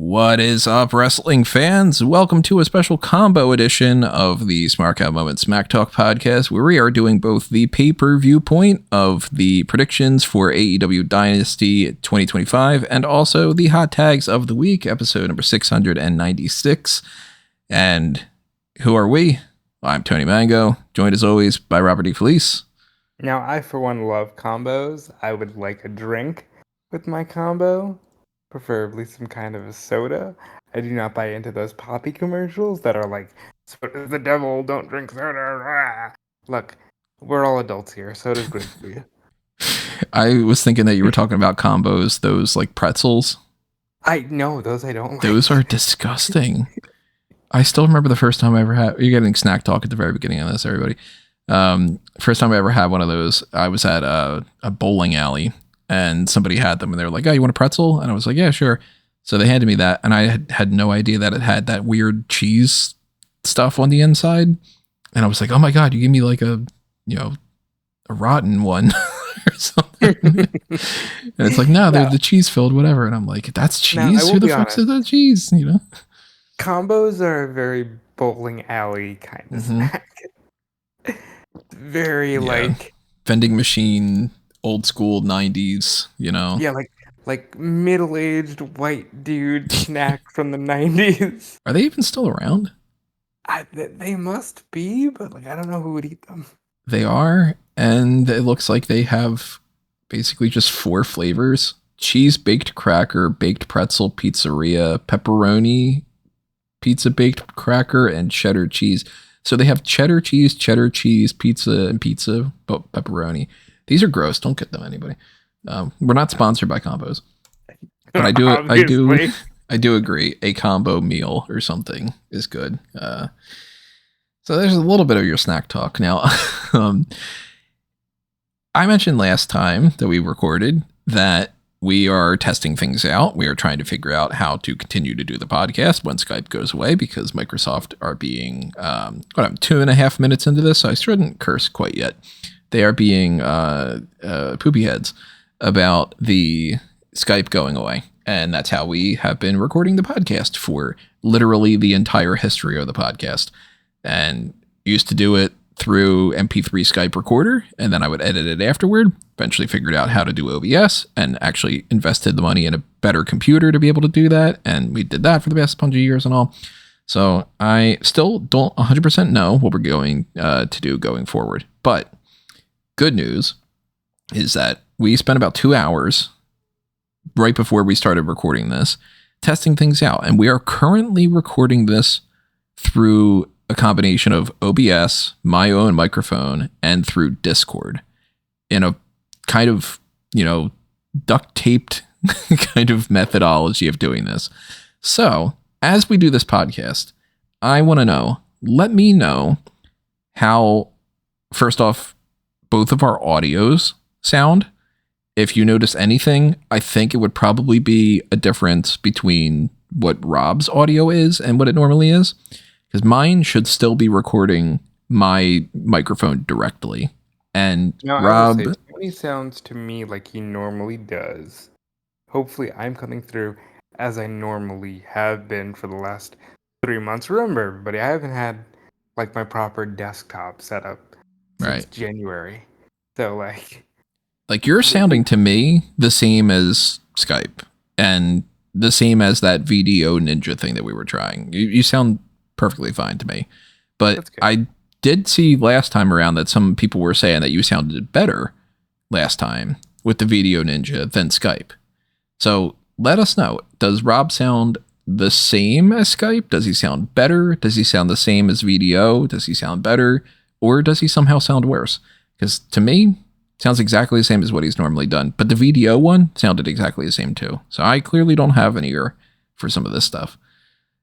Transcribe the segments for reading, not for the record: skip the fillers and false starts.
What is up, wrestling fans? Welcome to a special combo edition of the Smark Moment Smack Talk podcast, where we are doing both the pay-per-view point of the predictions for AEW Dynasty 2025 and also the hot tags of the week, episode number 696. And who are we? I'm Tony Mango, joined as always by Robert E. Felice. Now, I for one love combos. I would like a drink with my combo. Preferably some kind of a soda. I do not buy into those poppy commercials that are like, soda's the devil, don't drink soda. Rah. Look, we're all adults here. Soda's good for you. I was thinking that you were talking about combos, those like pretzels. No, those I don't like. Those are disgusting. I still remember the first time I ever had, you're getting snack talk at the very beginning of this, everybody. First time I ever had one of those, I was at a bowling alley. And somebody had them and they were like, oh, you want a pretzel? And I was like, yeah, sure. So they handed me that. And I had no idea that it had that weird cheese stuff on the inside. And I was like, oh my God, you gave me like a rotten one or something. And it's like, no, they're the cheese filled, whatever. And I'm like, that's cheese? Who the fuck said that cheese? You know? Combos are a very bowling alley kind of snack. Very like vending machine, old school 90s, you know? Yeah, like middle-aged white dude snack from the 90s. Are they even still around? They must be, but like I don't know who would eat them. They are, and it looks like they have basically just 4 flavors: cheese baked cracker, baked pretzel, pizzeria, pepperoni, pizza baked cracker, and cheddar cheese. So they have cheddar cheese, pizza, and pizza, but pepperoni. These are gross. Don't get them, anybody. We're not sponsored by combos, but I do agree. A combo meal or something is good. So there's a little bit of your snack talk now. I mentioned last time that we recorded that we are testing things out. We are trying to figure out how to continue to do the podcast when Skype goes away, because Microsoft are being, I'm 2.5 minutes into this, so I shouldn't curse quite yet. They are being poopy heads about the Skype going away. And that's how we have been recording the podcast for literally the entire history of the podcast. And used to do it through MP3 Skype recorder, and then I would edit it afterward. Eventually figured out how to do OBS and actually invested the money in a better computer to be able to do that. And we did that for the past bunch of years and all. So I still don't 100% know what we're going to do going forward. But good news is that we spent about 2 hours right before we started recording this, testing things out. And we are currently recording this through a combination of OBS, my own microphone, and through Discord in a kind of, duct taped kind of methodology of doing this. So as we do this podcast, I want to know, let me know how, first off, both of our audios sound. If you notice anything, I think it would probably be a difference between what Rob's audio is and what it normally is, because mine should still be recording my microphone directly. And Rob, Tony sounds to me like he normally does. Hopefully I'm coming through as I normally have been for the last 3 months. Remember, everybody, I haven't had like my proper desktop set up since January. So like you're sounding to me the same as Skype and the same as that VDO Ninja thing that we were trying. You sound perfectly fine to me. But I did see last time around that some people were saying that you sounded better last time with the VDO Ninja than Skype. So let us know. Does Rob sound the same as Skype? Does he sound better? Does he sound the same as VDO? Does he sound better? Or does he somehow sound worse? Because to me, sounds exactly the same as what he's normally done. But the VDO one sounded exactly the same too. So I clearly don't have an ear for some of this stuff.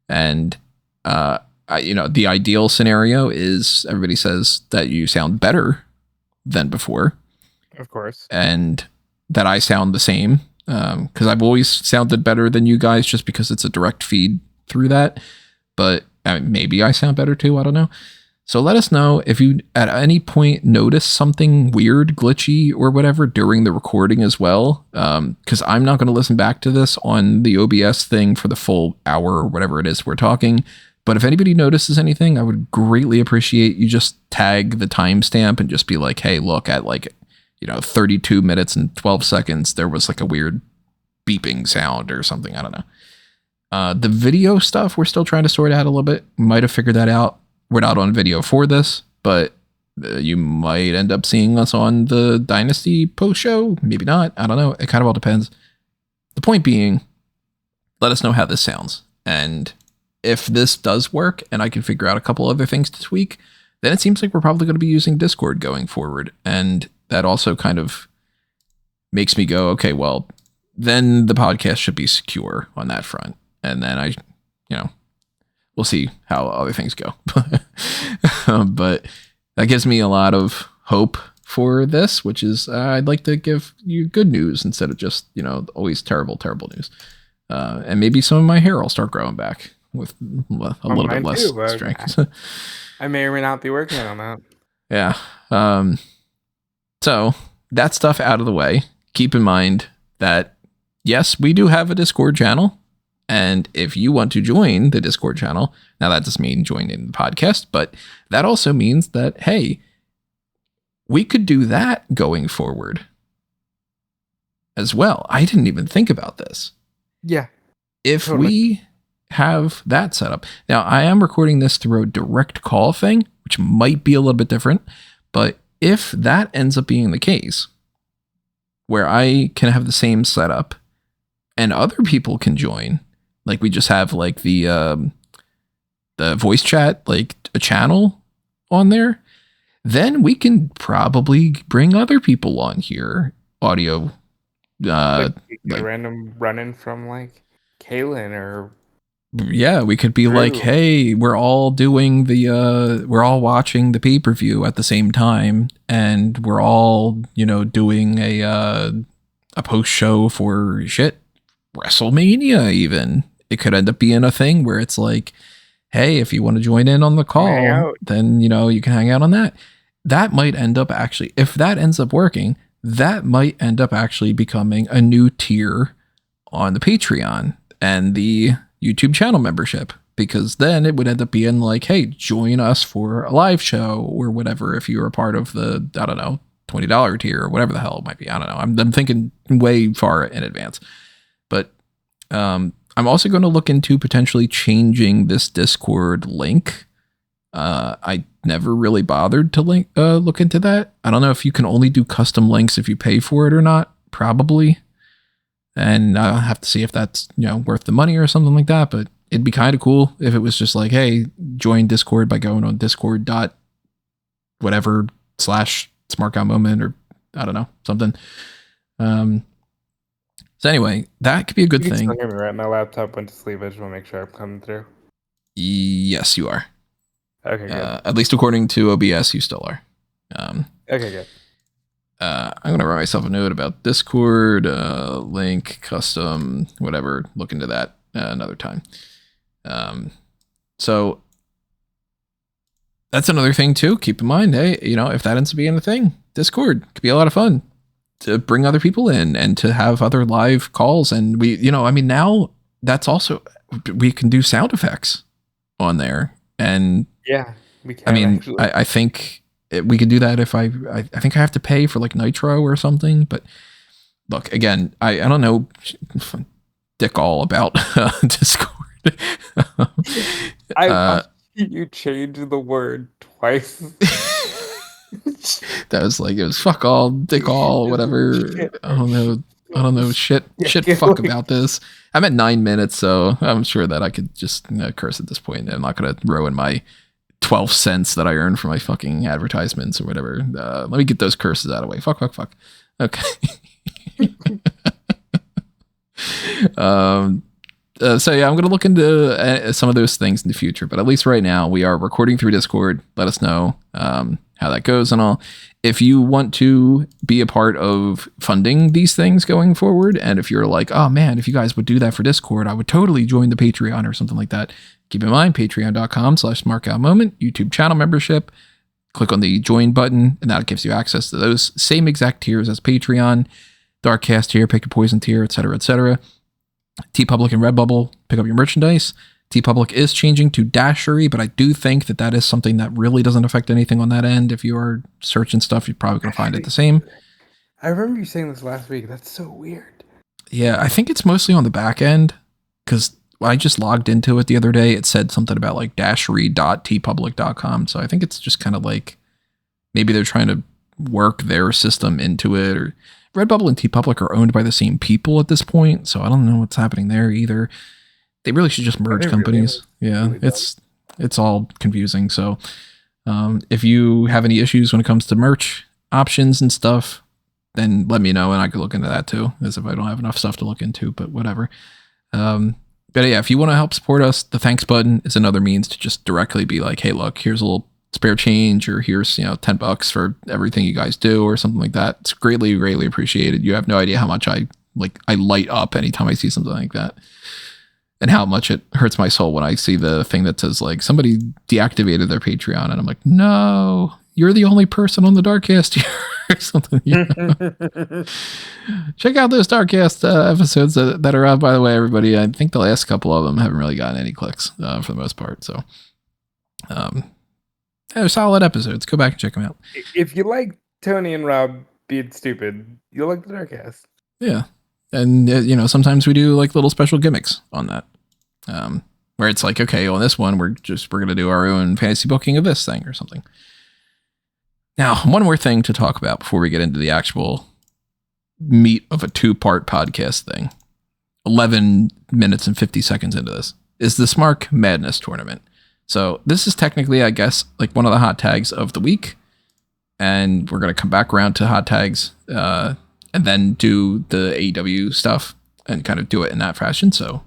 And, the ideal scenario is everybody says that you sound better than before. Of course. And that I sound the same. Because I've always sounded better than you guys just because it's a direct feed through that. But maybe I sound better too. I don't know. So let us know if you at any point notice something weird, glitchy, or whatever during the recording as well. Because I'm not going to listen back to this on the OBS thing for the full hour or whatever it is we're talking. But if anybody notices anything, I would greatly appreciate you just tag the timestamp and just be like, hey, look, at 32 minutes and 12 seconds, there was like a weird beeping sound or something. I don't know. The video stuff, we're still trying to sort out a little bit. Might have figured that out. We're not on video for this, but you might end up seeing us on the Dynasty post show. Maybe not. I don't know. It kind of all depends. The point being, let us know how this sounds. And if this does work and I can figure out a couple other things to tweak, then it seems like we're probably going to be using Discord going forward. And that also kind of makes me go, okay, well, then the podcast should be secure on that front. And then we'll see how other things go. But that gives me a lot of hope for this, which is I'd like to give you good news instead of just, always terrible, terrible news. And maybe some of my hair will start growing back with a little bit less strength. I may or may not be working on that. Yeah. So that stuff out of the way. Keep in mind that, yes, we do have a Discord channel. And if you want to join the Discord channel, now that doesn't mean joining the podcast, but that also means that, hey, we could do that going forward as well. I didn't even think about this. Yeah. If we have that set up. Now, I am recording this through a direct call thing, which might be a little bit different, but if that ends up being the case, where I can have the same setup and other people can join, like we just have like the voice chat, like a channel on there, then we can probably bring other people on here, audio. Like random run-in from like Kaylin or. Yeah, we could be like, hey, we're all doing we're all watching the pay-per-view at the same time, and we're all, doing a post show for WrestleMania even. It could end up being a thing where it's like, hey, if you want to join in on the call, then, you can hang out on that. That might end up actually, if that ends up working, that might end up actually becoming a new tier on the Patreon and the YouTube channel membership, because then it would end up being like, hey, join us for a live show or whatever if you're a part of the, I don't know, $20 tier or whatever the hell it might be. I don't know. I'm thinking way far in advance. But I'm also going to look into potentially changing this Discord link. I never really bothered to look into that. I don't know if you can only do custom links if you pay for it or not. Probably. And I'll have to see if that's, worth the money or something like that. But it'd be kind of cool if it was just like, hey, join Discord by going on discord.whatever /Smark moment or I don't know, something. So anyway, that could be a good thing. Hear me right? My laptop went to sleep. I just want to make sure I'm coming through. Yes, you are. Okay, good. At least according to OBS, you still are. Okay, good. I'm going to write myself a note about Discord, link, custom, whatever. Look into that another time. So that's another thing too. Keep in mind, hey, if that ends up being a thing, Discord could be a lot of fun to bring other people in and to have other live calls. And we, now that's also, we can do sound effects on there. And yeah, we can. I think we could do that if I think I have to pay for like Nitro or something. But look, again, I don't know dick all about Discord. You changed the word twice. That was like, it was fuck all, dick all, whatever. I don't know shit fuck about this. I'm at 9 minutes, so I'm sure that I could just curse at this point. I'm not gonna throw in my 12 cents that I earn from my fucking advertisements or whatever. Let me get those curses out of the way. Fuck. Okay. So yeah, I'm going to look into some of those things in the future, but at least right now we are recording through Discord. Let us know how that goes and all. If you want to be a part of funding these things going forward, and if you're like, oh man, if you guys would do that for Discord, I would totally join the Patreon or something like that. Keep in mind, patreon.com/smarkoutmoment, YouTube channel membership. Click on the join button, and that gives you access to those same exact tiers as Patreon, Darkcast tier, Pick Your Poison tier, etc., etc. TeePublic and Redbubble, pick up your merchandise. TeePublic is changing to Dashery, but I do think that is something that really doesn't affect anything on that end. If you are searching stuff, you're probably going to find it the same. I remember you saying this last week. That's so weird. Yeah, I think it's mostly on the back end, because I just logged into it the other day. It said something about like dashery.teepublic.com. So I think it's just kind of like maybe they're trying to work their system into it. Or Redbubble and TeePublic are owned by the same people at this point, so I don't know what's happening there either. They really should just merge companies. Really it's all confusing. So if you have any issues when it comes to merch options and stuff, then let me know and I could look into that too, as if I don't have enough stuff to look into, but whatever. But yeah, if you want to help support us, the thanks button is another means to just directly be like, hey, look, here's a little spare change, or here's, $10 for everything you guys do, or something like that. It's greatly, greatly appreciated. You have no idea how much I light up anytime I see something like that, and how much it hurts my soul when I see the thing that says like somebody deactivated their Patreon, and I'm like, no, you're the only person on the Darkcast here. Or something. Check out those Darkcast episodes that are out, by the way, everybody. I think the last couple of them haven't really gotten any clicks for the most part. So they're solid episodes. Go back and check them out. If you like Tony and Rob being stupid, you'll like the Darkcast. Yeah. And, sometimes we do like little special gimmicks on that. Where it's like, okay, on this one, we're going to do our own fantasy booking of this thing or something. Now, one more thing to talk about before we get into the actual meat of a 2-part podcast thing. 11 minutes and 50 seconds into this is the Smark Madness tournament. So this is technically, I guess, like one of the hot tags of the week. And we're going to come back around to hot tags and then do the AEW stuff and kind of do it in that fashion. So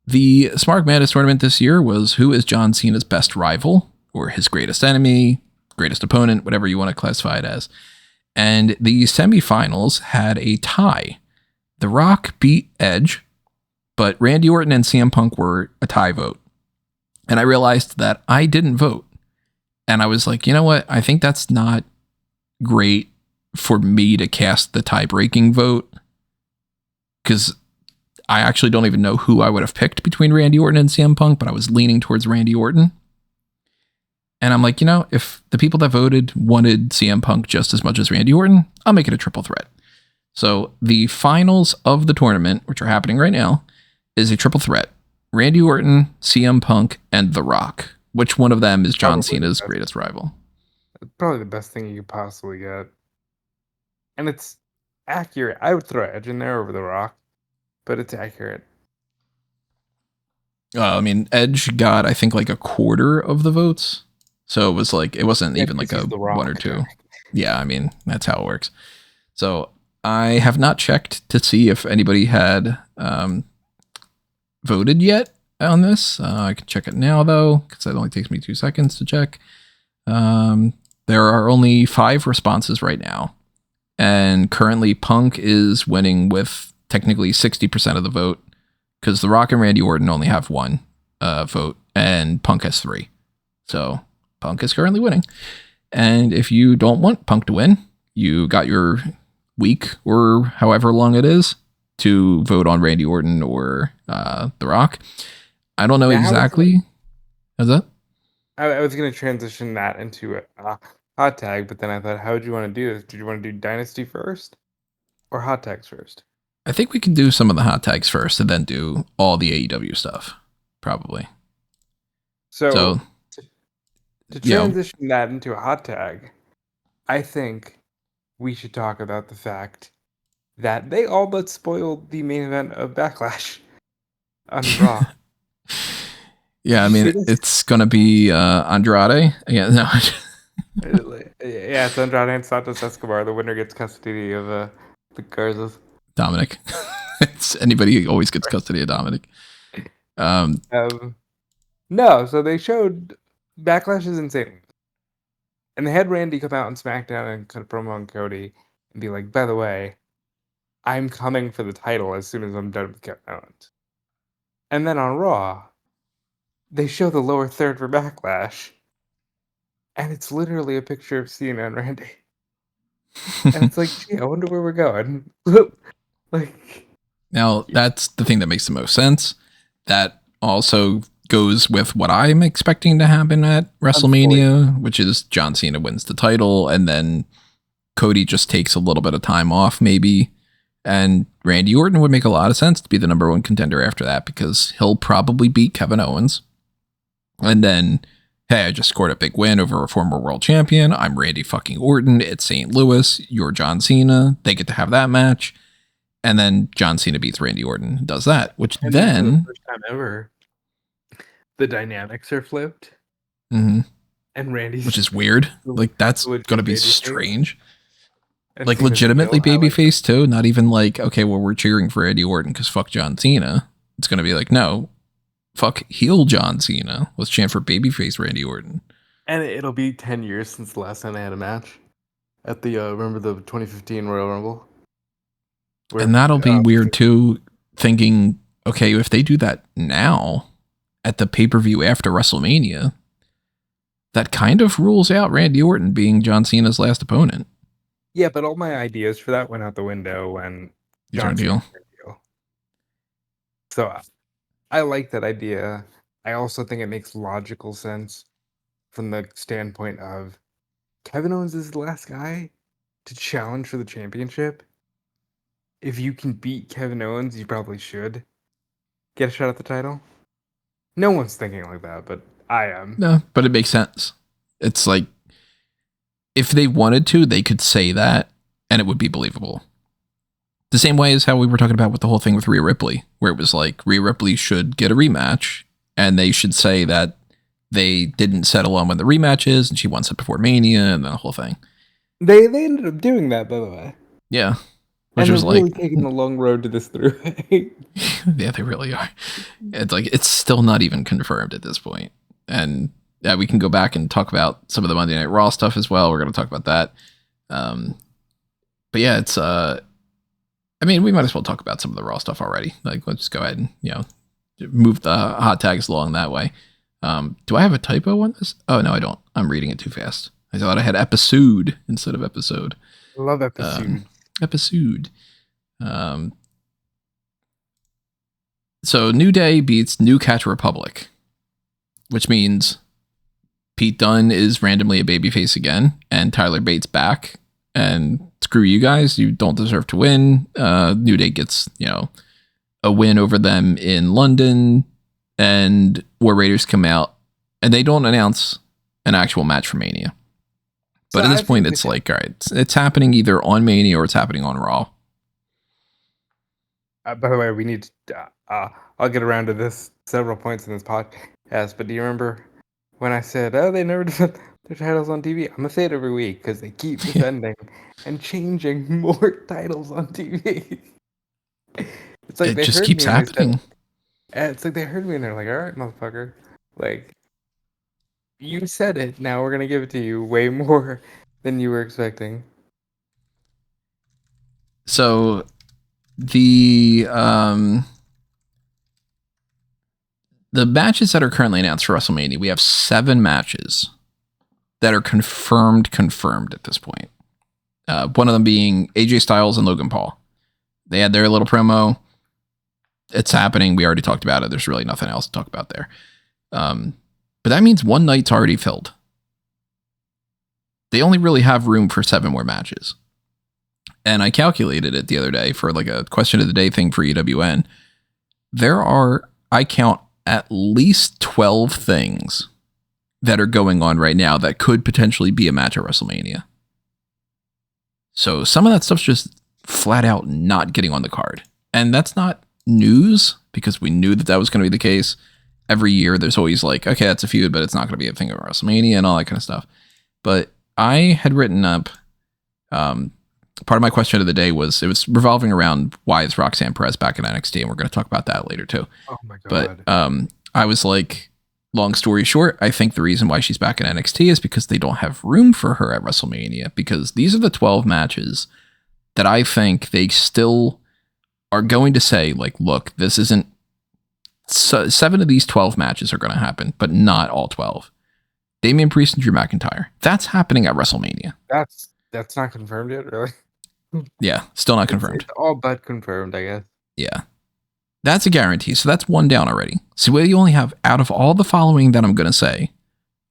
the Smark Madness tournament this year was who is John Cena's best rival or his greatest enemy, greatest opponent, whatever you want to classify it as. And the semifinals had a tie. The Rock beat Edge, but Randy Orton and CM Punk were a tie vote. And I realized that I didn't vote. And I was like, you know what? I think that's not great for me to cast the tie-breaking vote, because I actually don't even know who I would have picked between Randy Orton and CM Punk, but I was leaning towards Randy Orton. And I'm like, if the people that voted wanted CM Punk just as much as Randy Orton, I'll make it a triple threat. So the finals of the tournament, which are happening right now, is a triple threat. Randy Orton, CM Punk, and The Rock. Which one of them is John Cena's greatest rival? Probably the best thing you could possibly get. And it's accurate. I would throw Edge in there over The Rock, but it's accurate. Edge got, I think, like a quarter of the votes. So it was like, it wasn't even like a 1 or 2. Yeah, that's how it works. So I have not checked to see if anybody had voted yet on this. I can check it now, though, because it only takes me 2 seconds to check. There are only 5 responses right now. And currently Punk is winning with technically 60% of the vote, because The Rock and Randy Orton only have 1 vote, and Punk has 3. So Punk is currently winning. And if you don't want Punk to win, you got your week or however long it is to vote on Randy Orton or The Rock. I don't know exactly. How's that? I was going to transition that into a hot tag, but then I thought, how would you want to do this? Did you want to do Dynasty first or hot tags first? I think we can do some of the hot tags first and then do all the AEW stuff, probably. So to transition that into a hot tag, I think we should talk about the fact that they all but spoiled the main event of Backlash on Raw. Yeah, it's going to be Andrade. Yeah, no. Yeah, it's Andrade and Santos Escobar. The winner gets custody of the Garzas. Dominic. It's anybody who always gets custody of Dominic. No, so they showed Backlash is insane. And they had Randy come out on SmackDown and cut a promo on Cody and be like, by the way, I'm coming for the title as soon as I'm done with Kevin Owens. And then on Raw, they show the lower third for Backlash, and it's literally a picture of Cena and Randy. And it's like, gee, I wonder where we're going. Like, Now, that's the thing that makes the most sense. That also goes with what I'm expecting to happen at WrestleMania, which is John Cena wins the title, and then Cody just takes a little bit of time off, maybe. And Randy Orton would make a lot of sense to be the number one contender after that, because he'll probably beat Kevin Owens. And then, hey, I just scored a big win over a former world champion. I'm Randy fucking Orton. It's St. Louis. You're John Cena. They get to have that match. And then John Cena beats Randy Orton and does that, which and then... for the first time ever, the dynamics are flipped. Mm-hmm. And Randy's... Which is weird. Like, that's going to be strange. Like, Cena's legitimately babyface, too. Not even like, okay, well, we're cheering for Randy Orton because fuck John Cena. It's going to be like, no, fuck heel John Cena. Let's chant for babyface Randy Orton. And it'll be 10 years since the last time they had a match. At the, remember the 2015 Royal Rumble? And that'll be weird, too, thinking, okay, if they do that now at the pay-per-view after WrestleMania, that kind of rules out Randy Orton being John Cena's last opponent. Yeah, but all my ideas for that went out the window when John Cena. So I like that idea. I also think it makes logical sense from the standpoint of Kevin Owens is the last guy to challenge for the championship. If you can beat Kevin Owens, you probably should get a shot at the title. No one's thinking like that, but I am. No, but it makes sense. It's like, if they wanted to, they could say that, and it would be believable. The same way as how we were talking about with the whole thing with Rhea Ripley, where it was like, Rhea Ripley should get a rematch, and they should say that they didn't settle on when the rematch is, and she wants it before Mania, and the whole thing. They ended up doing that, by the way. Yeah. Which and was really like, taking the long road to this through. Yeah, they really are. It's like, it's still not even confirmed at this point. And yeah, we can go back and talk about some of the Monday Night Raw stuff as well. We're going to talk about that. But yeah, it's, I mean, we might as well talk about some of the Raw stuff already. Like, let's just go ahead and, you know, move the hot tags along that way. Do I have a typo on this? Oh, no, I don't. I'm reading it too fast. I thought I had episode instead of episode. I love episode. Episode. So New Day beats New Catch Republic, which means Pete Dunne is randomly a babyface again, and Tyler Bates back. And screw you guys, you don't deserve to win. New Day gets, you know, a win over them in London, and War Raiders come out, and they don't announce an actual match for Mania. But at this point, it's like, all right, it's happening either on Mania or it's happening on Raw. By the way, we need to, I'll get around to this several points in this podcast, but do you remember when I said, oh, they never defend their titles on TV? I'm going to say it every week because they keep defending and changing more titles on TV. It's like it just keeps happening. It's like they heard me and they're like, all right, motherfucker. Like, you said it. Now we're going to give it to you way more than you were expecting. So the matches that are currently announced for WrestleMania, we have 7 matches that are confirmed at this point. One of them being AJ Styles and Logan Paul. They had their little promo. It's happening. We already talked about it. There's really nothing else to talk about there. But that means one night's already filled. They only really have room for 7 more matches. And I calculated it the other day for like a question of the day thing for EWN. There are, I count, at least 12 things that are going on right now that could potentially be a match at WrestleMania. So some of that stuff's just flat out not getting on the card. And that's not news, because we knew that that was going to be the case. Every year there's always like, okay, that's a feud, but it's not going to be a thing at WrestleMania and all that kind of stuff. But I had written up, part of my question of the day was, it was revolving around why is Roxanne Perez back in NXT, and we're going to talk about that later too. Oh my God. But I was like, long story short, I think the reason why she's back in NXT is because they don't have room for her at WrestleMania, because these are the 12 matches that I think they still are going to say, like, look, this isn't So 7 of these 12 matches are going to happen, but not all 12. Damian Priest and Drew McIntyre. That's happening at WrestleMania. That's not confirmed yet, really. Yeah, still not confirmed. It's all but confirmed, I guess. Yeah. That's a guarantee. So that's 1 down already. So you only have, out of all the following that I'm going to say,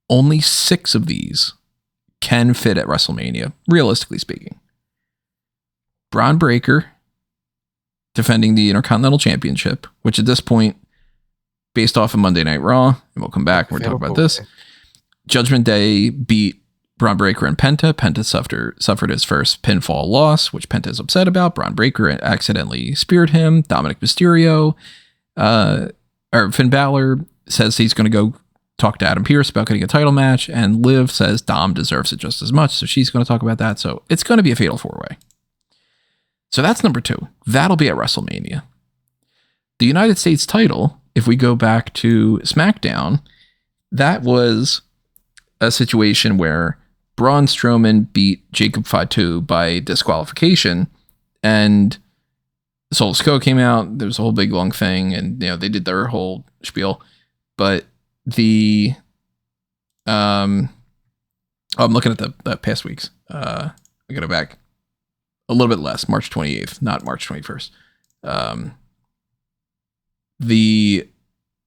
only 6 of these can fit at WrestleMania, realistically speaking. Braun Breaker defending the Intercontinental Championship, which at this point, based off of Monday Night Raw, and we'll come back and we're talking about this. Judgment Day beat Braun Breaker and Penta. Penta suffered his first pinfall loss, which Penta is upset about. Braun Breaker accidentally speared him. Dominic Mysterio, or Finn Balor says he's going to go talk to Adam Pearce about getting a title match, and Liv says Dom deserves it just as much, so she's going to talk about that. So it's going to be a fatal 4-way. So that's number 2. That'll be at WrestleMania. The United States title, if we go back to SmackDown, that was a situation where Braun Strowman beat Jacob Fatu by disqualification, and Solo Sikoa came out. There was a whole big long thing, and they did their whole spiel. But I'm looking at the past weeks. I got it back a little bit less, March 28th, not March 21st. The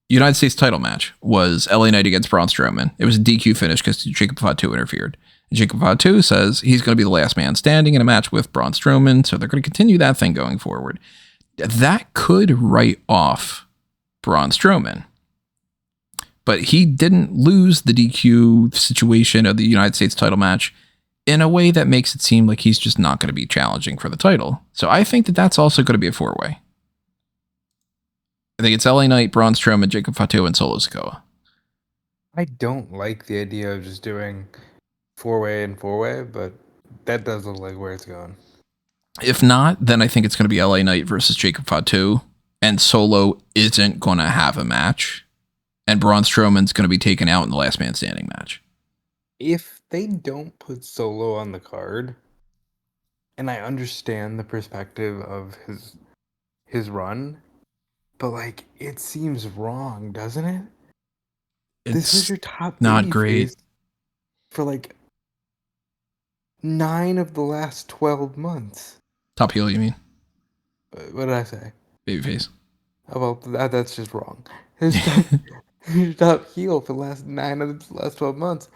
United States title match was LA Knight against Braun Strowman. It was a DQ finish because Jacob Fatu interfered. And Jacob Fatu says he's going to be the last man standing in a match with Braun Strowman, so they're going to continue that thing going forward. That could write off Braun Strowman. But he didn't lose the DQ situation of the United States title match in a way that makes it seem like he's just not going to be challenging for the title. So I think that that's also going to be a 4-way. I think it's LA Knight, Braun Strowman, Jacob Fatu, and Solo Sikoa. I don't like the idea of just doing 4-way and 4-way, but that does look like where it's going. If not, then I think it's going to be LA Knight versus Jacob Fatu, and Solo isn't going to have a match, and Braun Strowman's going to be taken out in the last man standing match. If they don't put Solo on the card, and I understand the perspective of his run, but it seems wrong, doesn't it? This was your top not great for 9 of the last 12 months. Top heel, you mean? What did I say? Babyface. Oh, well, that's just wrong. His top heel for the last 9 of the last 12 months.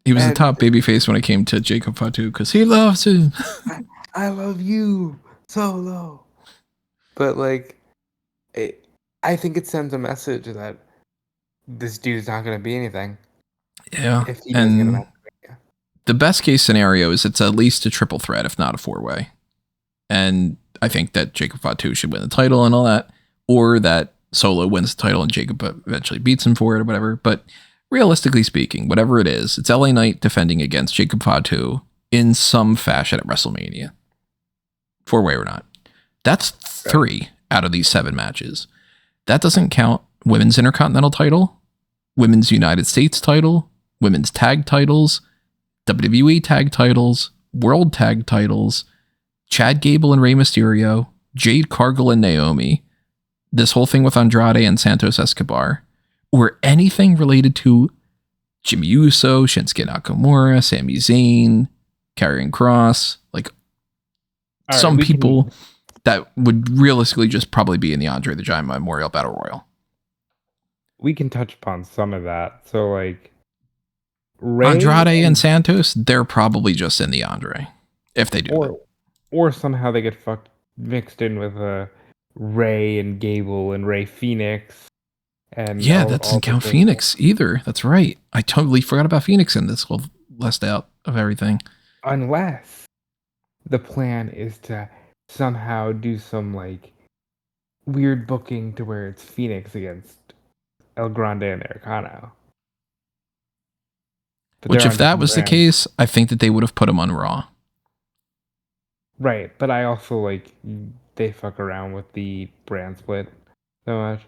He was the top babyface when it came to Jacob Fatu because he loves him. I love you, Solo. But I think it sends a message that this dude's not going to be anything. Yeah, if he doesn't get a match. The best case scenario is it's at least a triple threat, if not a 4-way. And I think that Jacob Fatu should win the title and all that, or that Solo wins the title and Jacob eventually beats him for it or whatever. But realistically speaking, whatever it is, it's LA Knight defending against Jacob Fatu in some fashion at WrestleMania. 4-way or not. That's 3 out of these 7 matches. That doesn't count Women's Intercontinental title, Women's United States title, Women's Tag titles, WWE Tag titles, World Tag titles, Chad Gable and Rey Mysterio, Jade Cargill and Naomi, this whole thing with Andrade and Santos Escobar, or anything related to Jimmy Uso, Shinsuke Nakamura, Sami Zayn, Karrion Kross, some people that would realistically just probably be in the Andre the Giant Memorial Battle Royal. We can touch upon some of that. So Rey Andrade and Santos, they're probably just in the Andre if they do it. Or somehow they get mixed in with Rey and Gable and Rey Fenix. And yeah, that doesn't count Phoenix either. That's right. I totally forgot about Phoenix in this whole list out of everything. Unless the plan is to somehow do some weird booking to where it's Phoenix against El Grande and Americano. Which, if that was the case, I think that they would have put him on Raw. Right, but I also they fuck around with the brand split so much.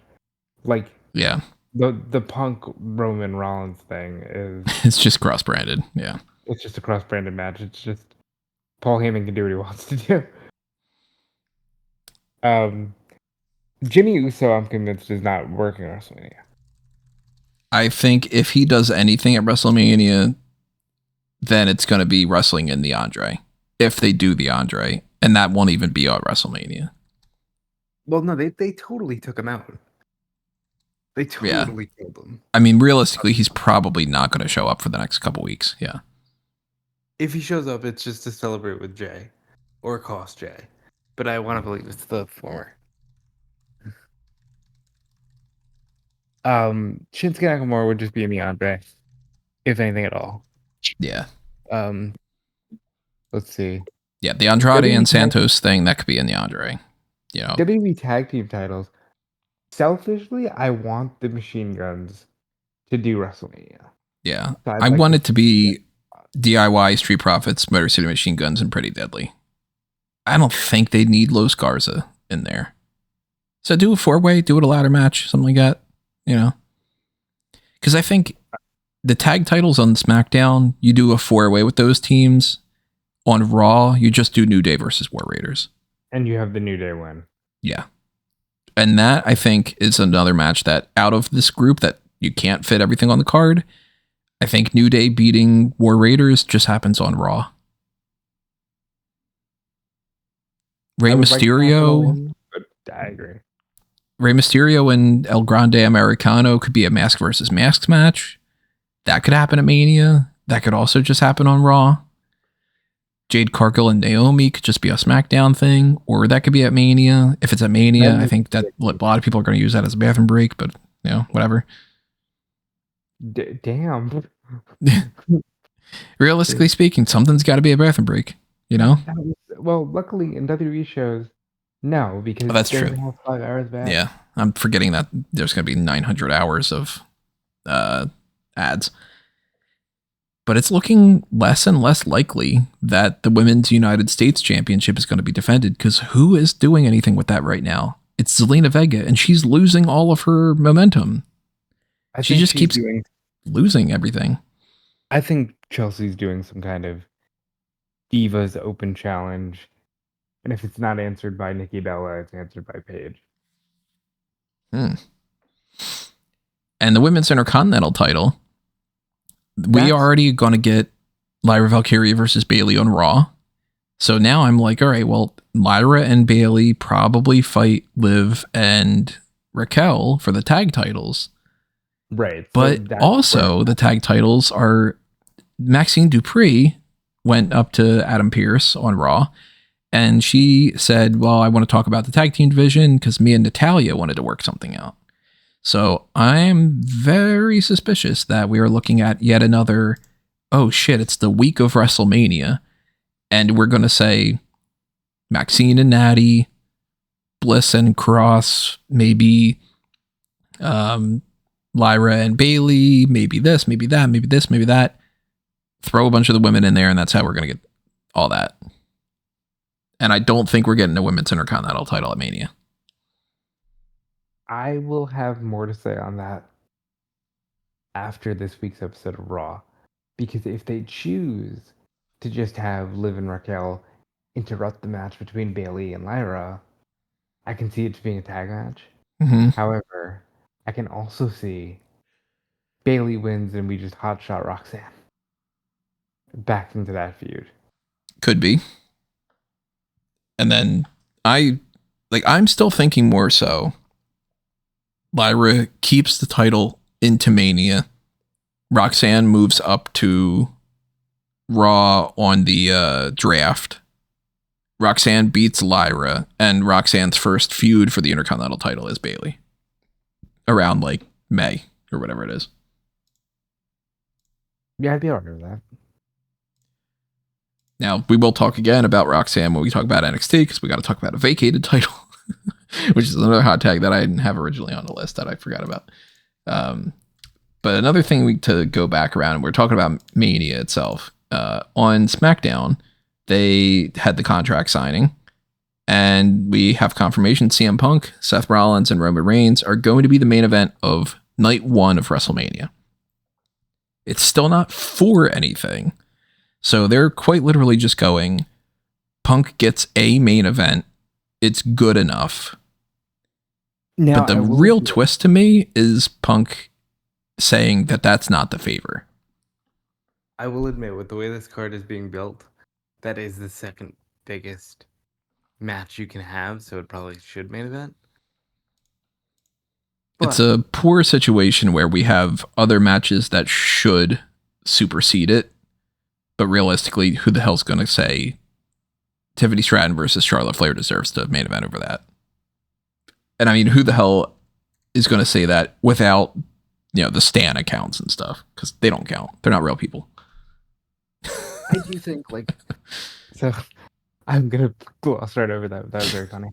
Yeah. The Punk Roman Rollins thing is it's just cross-branded. Yeah. It's just a cross-branded match. It's just Paul Heyman can do what he wants to do. Jimmy Uso, I'm convinced, is not working WrestleMania. I think if he does anything at WrestleMania, then it's going to be wrestling in the Andre. If they do the Andre, and that won't even be on WrestleMania. Well, no, they totally took him out. They totally killed him. I mean, realistically, he's probably not going to show up for the next couple weeks. Yeah. If he shows up, it's just to celebrate with Jay or cost Jay. But I want to believe it's the former. Shinsuke Nakamura would just be in the Andre, if anything at all. Yeah. Let's see. Yeah, the Andrade and Santos thing, that could be in the Andre. You know. WWE tag team titles. Selfishly, I want the Machine Guns to do WrestleMania. Yeah. So I want it to be DIY, Street Profits, Motor City Machine Guns, and Pretty Deadly. I don't think they need Los Garza in there. So do a 4-way, do it a ladder match, something like that. You know? Because I think the tag titles on SmackDown, you do a 4-way with those teams. On Raw, you just do New Day versus War Raiders. And you have the New Day win. Yeah. And that, I think, is another match that out of this group that you can't fit everything on the card. I think New Day beating War Raiders just happens on Raw. Rey Mysterio. I agree. Rey Mysterio and El Grande Americano could be a mask versus masks match. That could happen at Mania. That could also just happen on Raw. Jade Cargill and Naomi could just be a SmackDown thing, or that could be at Mania. If it's at Mania, I think that a lot of people are going to use that as a bathroom break, but you know, whatever. Damn. Realistically speaking, something's got to be a bathroom break, you know? Well, luckily in WWE shows, no, because that's true. Have 5 hours back. Yeah, I'm forgetting that there's going to be 900 hours of ads. But it's looking less and less likely that the Women's United States Championship is going to be defended, because who is doing anything with that right now? It's Zelina Vega, and she's losing all of her momentum. She just keeps losing everything. I think Chelsea's doing some kind of Divas Open Challenge. And if it's not answered by Nikki Bella, it's answered by Paige. And the Women's Intercontinental title, we are already going to get Lyra Valkyria versus Bayley on Raw. So now I'm like, all right, well, Lyra and Bayley probably fight Liv and Raquel for the tag titles. Right. But also the tag titles are Maxine Dupree went up to Adam Pearce on Raw. And she said, well, I want to talk about the tag team division because me and Natalya wanted to work something out. So I'm very suspicious that we are looking at yet another, oh shit, it's the week of WrestleMania. And we're going to say Maxine and Natty, Bliss and Cross, maybe Lyra and Bayley, maybe this, maybe that, maybe this, maybe that. Throw a bunch of the women in there, and that's how we're going to get all that. And I don't think we're getting a Women's Intercontinental title at Mania. I will have more to say on that after this week's episode of Raw. Because if they choose to just have Liv and Raquel interrupt the match between Bayley and Lyra, I can see it being a tag match. Mm-hmm. However, I can also see Bayley wins and we just hotshot Roxanne back into that feud. Could be. And then I'm still thinking more so Lyra keeps the title into Mania. Roxanne moves up to Raw on the draft. Roxanne beats Lyra, and Roxanne's first feud for the Intercontinental title is Bayley. Around like May or whatever it is. Yeah, I'd be alright with that. Now, we will talk again about Roxanne when we talk about NXT, because we got to talk about a vacated title, which is another hot tag that I didn't have originally on the list that I forgot about. But another thing to go back around, and we're talking about Mania itself. On SmackDown, they had the contract signing, and we have confirmation CM Punk, Seth Rollins, and Roman Reigns are going to be the main event of night 1 of WrestleMania. It's still not for anything. So they're quite literally just going, Punk gets a main event. It's good enough. Now, But the I will real admit, twist to me is Punk saying that that's not the favor. with the way this card is being built, that is the second biggest match you can have, so it probably should main event. It's But a poor situation where we have other matches that should supersede it. But realistically, who the hell's going to say Tiffany Stratton versus Charlotte Flair deserves to main event over that? And I mean, who the hell is going to say that without, the Stan accounts and stuff? Because they don't count. They're not real people. I do think, so I'm going to gloss right over that. That was very funny.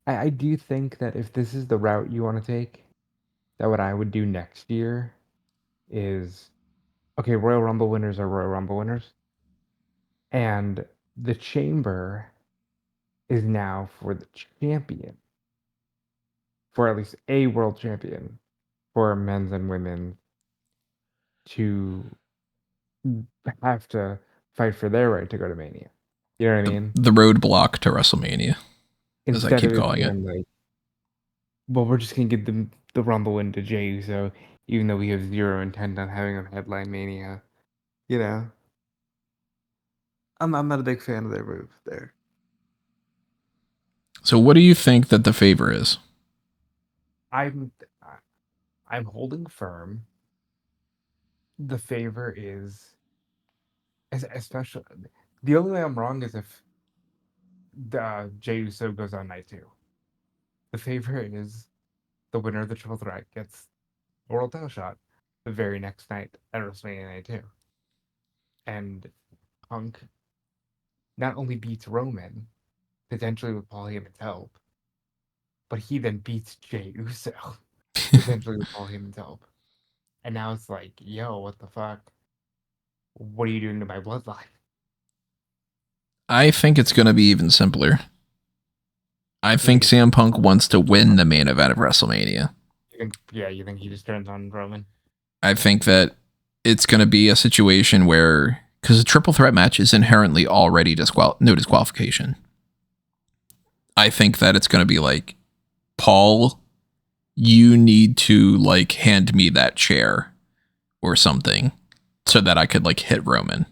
I do think that if this is the route you want to take, that what I would do next year is, okay, Royal Rumble winners are Royal Rumble winners. And the chamber is now for the champion, for at least a world champion, for men's and women to have to fight for their right to go to Mania. You know what I mean? The roadblock to WrestleMania, as I Instead keep of it calling it. being like, well, we're just gonna give the Rumble win to Jey Uso, even though we have zero intent on having him headline Mania. You know, I'm not a big fan of their move there. So what do you think that the favor is? I'm holding firm. The favor is, especially, the only way I'm wrong is if Jey Uso goes on night 2. The favor is the winner of the triple threat gets a world title shot the very next night at WrestleMania Night 2. And Punk not only beats Roman, potentially with Paul Heyman's help, but he then beats Jey Uso, potentially with Paul Heyman's help. And now it's like, yo, what the fuck? What are you doing to my bloodline? I think it's going to be even simpler. I think Like, CM Punk wants to win the main event of WrestleMania. you think he just turns on Roman? I think that it's going to be a situation where, because a triple threat match is inherently already no disqualification. I think that it's going to be like, Paul, you need to hand me that chair or something so that I could hit Roman.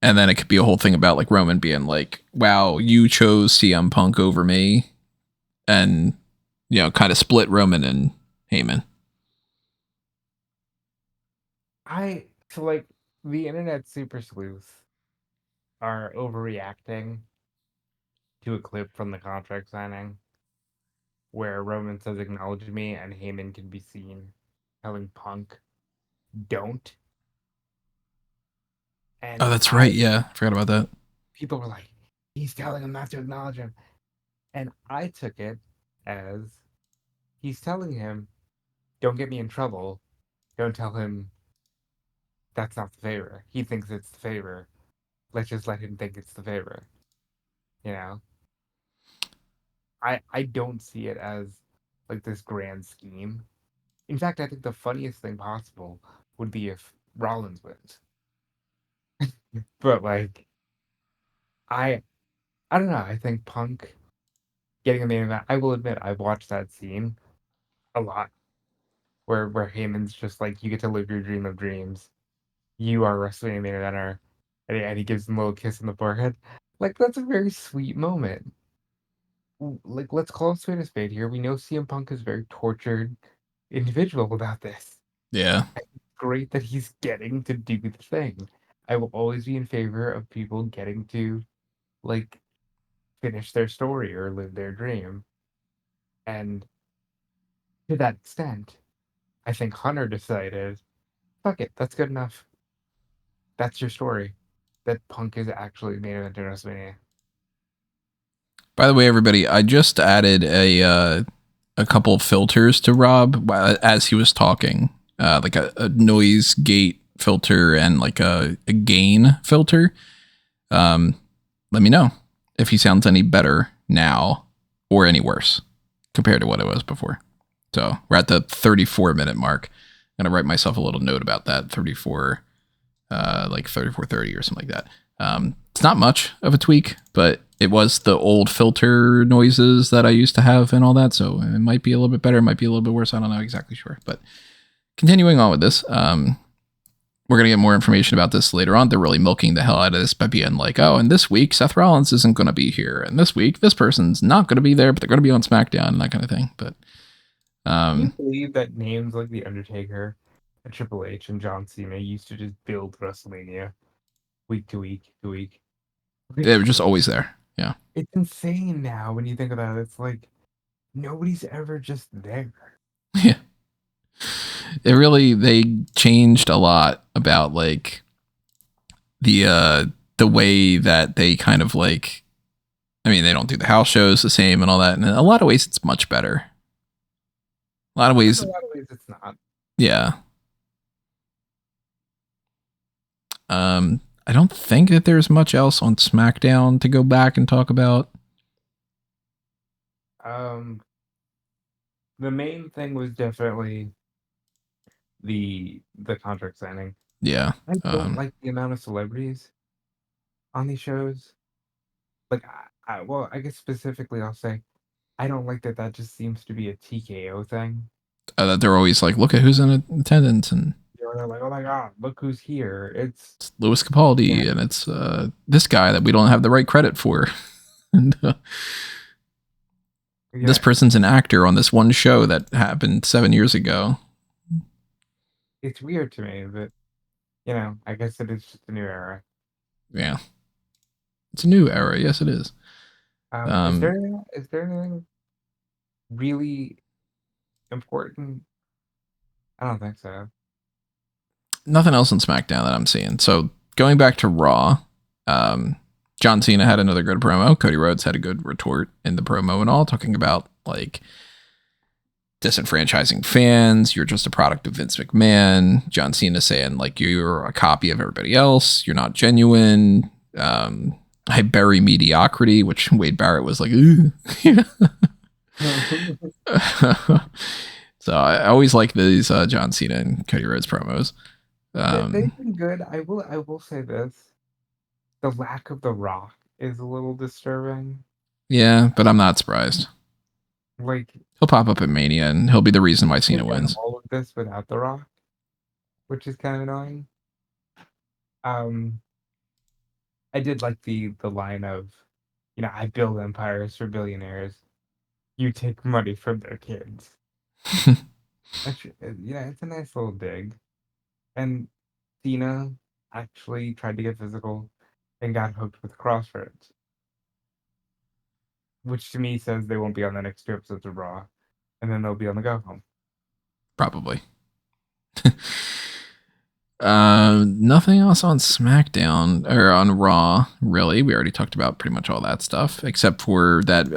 And then it could be a whole thing about Roman being like, wow, you chose CM Punk over me, and, kind of split Roman and Heyman. The internet super sleuths are overreacting to a clip from the contract signing where Roman says acknowledge me and Heyman can be seen telling Punk don't. Oh, And that's right. Yeah, I forgot about that. people were like, he's telling him not to acknowledge him. And I took it as he's telling him, don't get me in trouble. Don't tell him that's not the favor. He thinks it's the favor. Let's just let him think it's the favor. You know? I don't see it as this grand scheme. In fact, I think the funniest thing possible would be if Rollins wins. But I don't know. I think Punk getting a main event. I will admit I've watched that scene a lot, where Heyman's just like, you get to live your dream of dreams. You are WrestleMania main eventer, and he gives him a little kiss on the forehead. That's a very sweet moment. Let's call a spade here. We know CM Punk is a very tortured individual about this. Yeah. It's great that he's getting to do the thing. I will always be in favor of people getting to finish their story or live their dream. And to that extent, I think Hunter decided, fuck it, that's good enough. That's your story. That Punk is actually main event in WrestleMania. By the way, everybody, I just added a couple of filters to Rob as he was talking, like a noise gate filter and a gain filter. Let me know if he sounds any better now or any worse compared to what it was before. So we're at the 34-minute mark. I'm going to write myself a little note about that. 34 like 3430 or something like that. It's not much of a tweak, but it was the old filter noises that I used to have and all that, so it might be a little bit better, it might be a little bit worse, I don't know exactly sure. But continuing on with this, we're going to get more information about this later on. They're really milking the hell out of this by being like, oh, and this week Seth Rollins isn't going to be here, and this week this person's not going to be there, but they're going to be on SmackDown and that kind of thing. But can you believe that names like The Undertaker and Triple H and John Cena used to just build WrestleMania week to week to week? they were just always there. Yeah. It's insane now when you think about it. It's like nobody's ever just there. Yeah. They changed a lot about like the way that they kind of like, I mean, they don't do the house shows the same and all that. And in a lot of ways, it's much better. A lot of ways, it's not. Yeah. I don't think that there's much else on SmackDown to go back and talk about. The main thing was definitely the contract signing. Yeah. I don't like the amount of celebrities on these shows. Like, I guess specifically I'll say, I don't like that just seems to be a TKO thing. They're always like, look at who's in attendance, and they're like, oh my god, look who's here. It's Louis Capaldi, and it's this guy that we don't have the right credit for. And this person's an actor on this one show that happened 7 years ago. It's weird to me, but I guess it is just a new era. Yeah. It's a new era. Yes, it is. Is there anything really important? I don't think so. Nothing else on SmackDown that I'm seeing. So going back to Raw, John Cena had another good promo. Cody Rhodes had a good retort in the promo and all, talking about like disenfranchising fans. You're just a product of Vince McMahon. John Cena saying like you're a copy of everybody else. You're not genuine. I bury mediocrity, which Wade Barrett was like, ooh. So I always like these John Cena and Cody Rhodes promos. They've been good. I will say this: the lack of The Rock is a little disturbing. Yeah, but I'm not surprised. Like, he'll pop up at Mania and he'll be the reason why Cena wins. All of this without The Rock, which is kind of annoying. I did like the line of, I build empires for billionaires. You take money from their kids. Actually, it's a nice little dig. And Cena actually tried to get physical and got hooked with crossroads, which to me says they won't be on the next 2 episodes of Raw, and then they'll be on the go home. Probably. Nothing else on SmackDown or on Raw, really. We already talked about pretty much all that stuff, except for that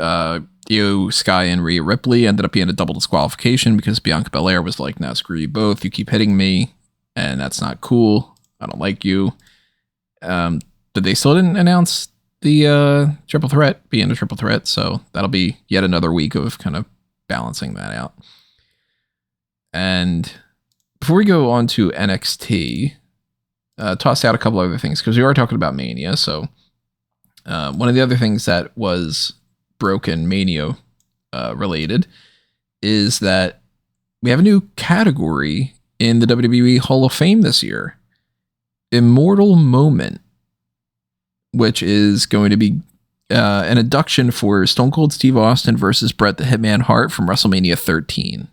Io Sky and Rhea Ripley ended up being a double disqualification because Bianca Belair was like, "Now screw you both. You keep hitting me, and that's not cool. I don't like you." But they still didn't announce the triple threat being a triple threat, so that'll be yet another week of kind of balancing that out. And before we go on to NXT, toss out a couple other things because we are talking about Mania. So one of the other things that was broken Mania related is that we have a new category in the WWE Hall of Fame this year. Immortal Moment, which is going to be an induction for Stone Cold Steve Austin versus Bret the Hitman Hart from WrestleMania 13.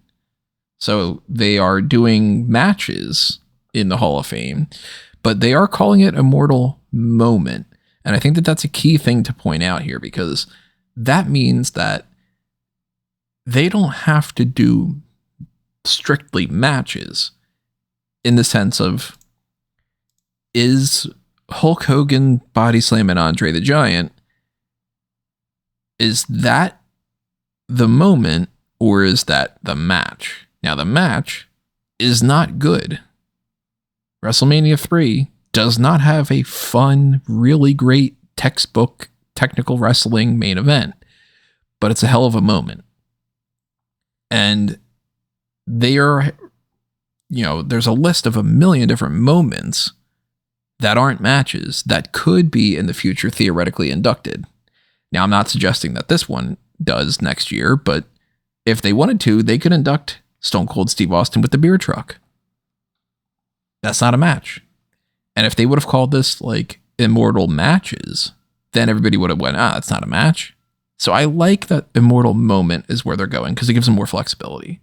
So they are doing matches in the Hall of Fame, but they are calling it Immortal Moment. And I think that that's a key thing to point out here because that means that they don't have to do strictly matches in the sense of, is Hulk Hogan body slamming Andre the Giant, is that the moment or is that the match? Now the match is not good. WrestleMania 3 does not have a fun, really great textbook technical wrestling main event, but it's a hell of a moment. And they are, there's a list of a million different moments that aren't matches that could be in the future theoretically inducted. Now, I'm not suggesting that this one does next year, but if they wanted to, they could induct Stone Cold Steve Austin with the beer truck. That's not a match. And if they would have called this like Immortal matches, then everybody would have went, that's not a match. So I like that Immortal moment is where they're going because it gives them more flexibility.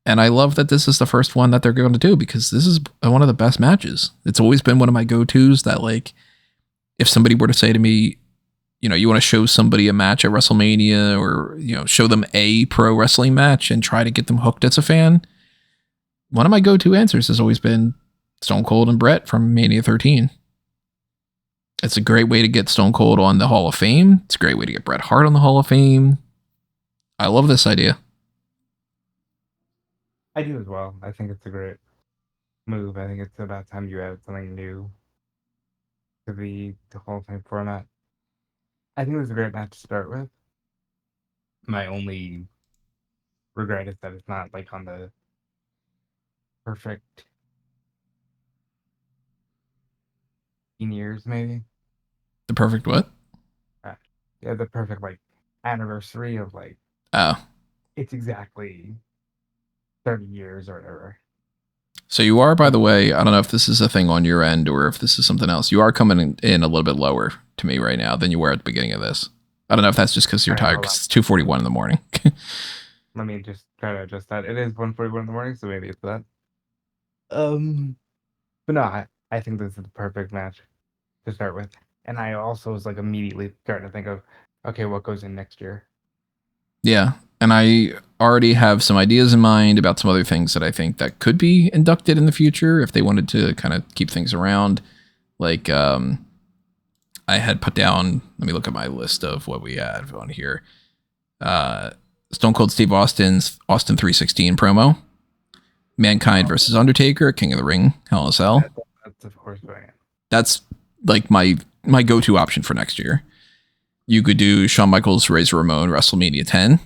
And I love that this is the first one that they're going to do because this is one of the best matches. It's always been one of my go-tos that, like, if somebody were to say to me, you know, you want to show somebody a match at WrestleMania or, you know, show them a pro wrestling match and try to get them hooked as a fan, one of my go-to answers has always been Stone Cold and Bret from Mania 13. It's a great way to get Stone Cold on the Hall of Fame. It's a great way to get Bret Hart on the Hall of Fame. I love this idea. I do as well. I think it's a great move. I think it's about time you add something new to the Hall of Fame format. I think it was a great match to start with. My only regret is that it's not like on the perfect years, maybe. The perfect what? Yeah, the perfect like anniversary of like. Oh. It's exactly 30 years or whatever. So you are, by the way, I don't know if this is a thing on your end or if this is something else. You are coming in a little bit lower to me right now than you were at the beginning of this. I don't know if that's just because you're tired because it's 2:41 in the morning. Let me just try to adjust that. It is 1:41 in the morning, so maybe it's that. But no, I think this is the perfect match to start with. And I also was like immediately starting to think of, okay, what goes in next year? Yeah. And I already have some ideas in mind about some other things that I think that could be inducted in the future if they wanted to kind of keep things around. Like, I had put down, let me look at my list of what we had on here. Stone Cold Steve Austin's Austin 316 promo. Mankind versus Undertaker, King of the Ring, Hell in a Cell. That's of course going in. That's like my go-to option for next year. You could do Shawn Michaels, Razor Ramon, WrestleMania 10.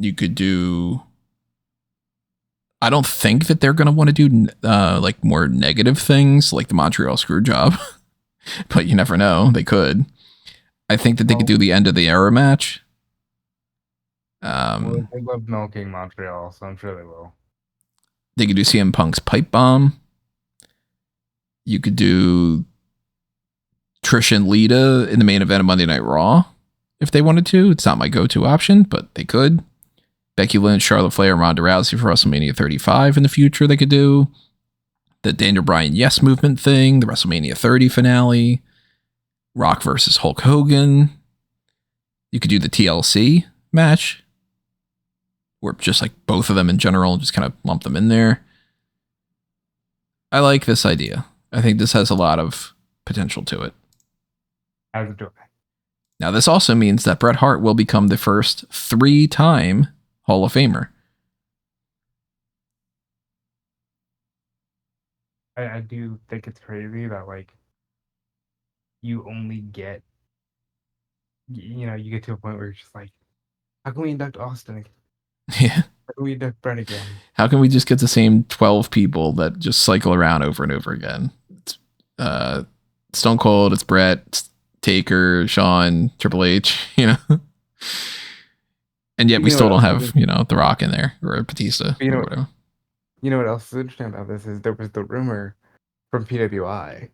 You could do... I don't think that they're going to want to do like more negative things like the Montreal Screwjob. But you never know. They could. I think that they could do the end of the era match. Well, they love milking Montreal, so I'm sure they will. They could do CM Punk's pipe bomb. You could do Trish and Lita in the main event of Monday Night Raw if they wanted to. It's not my go-to option, but they could. Becky Lynch, Charlotte Flair, and Ronda Rousey for WrestleMania 35 in the future they could do. The Daniel Bryan Yes Movement thing, the WrestleMania 30 finale, Rock versus Hulk Hogan. You could do the TLC match, or just like both of them in general, just kind of lump them in there. I like this idea. I think this has a lot of potential to it. As do I. Now, this also means that Bret Hart will become the first 3-time Hall of Famer. I do think it's crazy that like you only get, you know, you get to a point where you're just like, how can we induct Austin again? Yeah. How can we induct Bret again? How can we just get the same 12 people that just cycle around over and over again? It's Stone Cold, it's Bret, it's Taker, Shawn, Triple H, you know? And yet we still don't have, you know, The Rock in there or Batista or whatever. You know what else is interesting about this is there was the rumor from PWI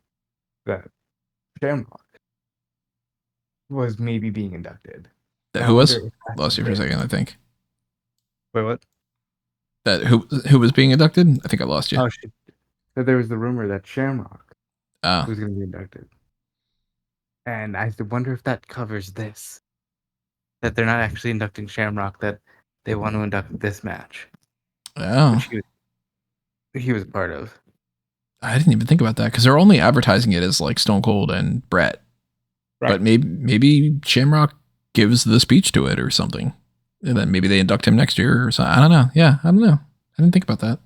that Shamrock was maybe being inducted. Who was? Lost you for a second, I think. Wait, what? That who was being inducted? I think I lost you. Oh shit! That there was the rumor that Shamrock was going to be inducted, and I wonder if that covers this. That they're not actually inducting Shamrock; that they want to induct this match. Oh. He was a part of. I didn't even think about that because they're only advertising it as like Stone Cold and Bret. Right. But maybe Shamrock gives the speech to it or something. And then maybe they induct him next year or something. I don't know. Yeah, I don't know. I didn't think about that.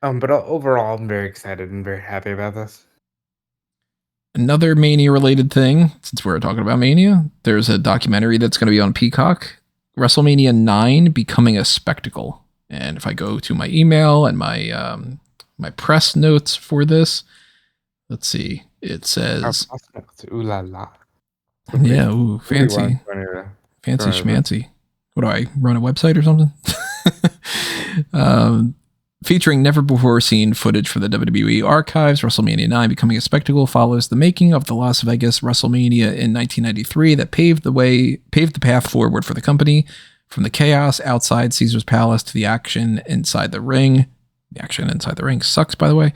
But overall, I'm very excited and very happy about this. Another Mania related thing, since we're talking about Mania, there's a documentary that's going to be on Peacock, WrestleMania IX Becoming a Spectacle. And if I go to my email and my my press notes for this. Let's see. It says, ooh la la. yeah, ooh, fancy. Fancy schmancy. What do I run a website or something? Featuring never before seen footage for the WWE archives, WrestleMania IX becoming a spectacle follows the making of the Las Vegas WrestleMania in 1993 that paved the path forward for the company. From the chaos outside Caesar's Palace to the action inside the ring. The action inside the ring sucks, by the way.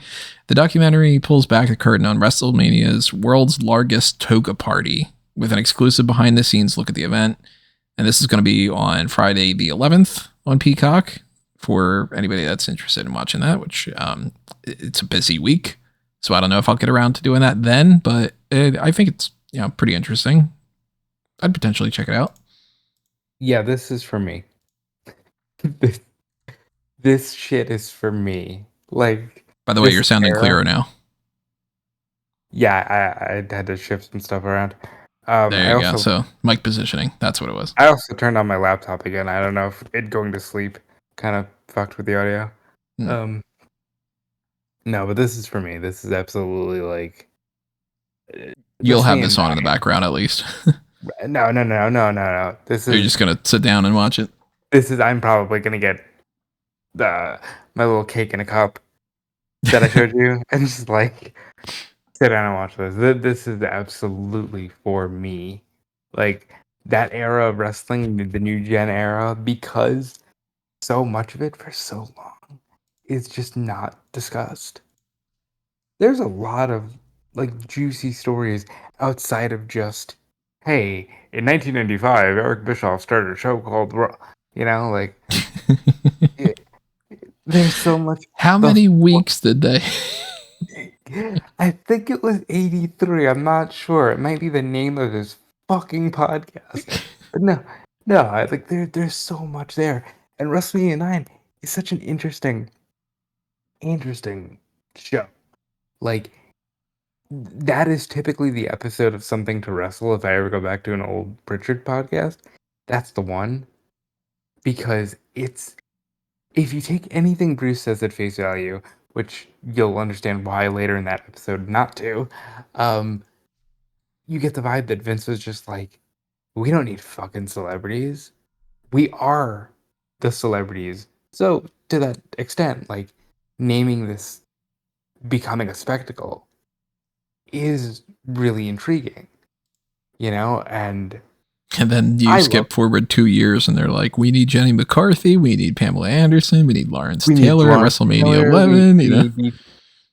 The documentary pulls back the curtain on WrestleMania's world's largest toga party with an exclusive behind-the-scenes look at the event. And this is going to be on Friday the 11th on Peacock for anybody that's interested in watching that, which it's a busy week. So I don't know if I'll get around to doing that then, but I think it's pretty interesting. I'd potentially check it out. Yeah, this is for me. This shit is for me. Like, by the way, you're sounding clearer now. Yeah, I had to shift some stuff around. There you go. So mic positioning. That's what it was. I also turned on my laptop again. I don't know if it going to sleep kind of fucked with the audio. No, but this is for me. This is absolutely like. You'll have this on in the background at least. No. This is. You're just gonna sit down and watch it. I'm probably gonna get my little cake in a cup that I showed you, and just like sit down and watch this. This is absolutely for me. Like that era of wrestling, the new gen era, because so much of it for so long is just not discussed. There's a lot of like juicy stories outside of just, hey, in 1995, Eric Bischoff started a show called, like there's so much. How many weeks did they? I think it was 83. I'm not sure. It might be the name of this fucking podcast. But no. I think there's so much there, and WrestleMania IX is such an interesting show. Like that is typically the episode of Something to Wrestle. If I ever go back to an old Pritchard podcast, that's the one, because it's. If you take anything Bruce says at face value, which you'll understand why later in that episode not to, you get the vibe that Vince was just like, we don't need fucking celebrities. We are the celebrities. So to that extent, like naming this becoming a spectacle is really intriguing, and then you skip forward 2 years and they're like, we need Jenny McCarthy, we need Pamela Anderson, we need Lawrence Taylor at WrestleMania 11.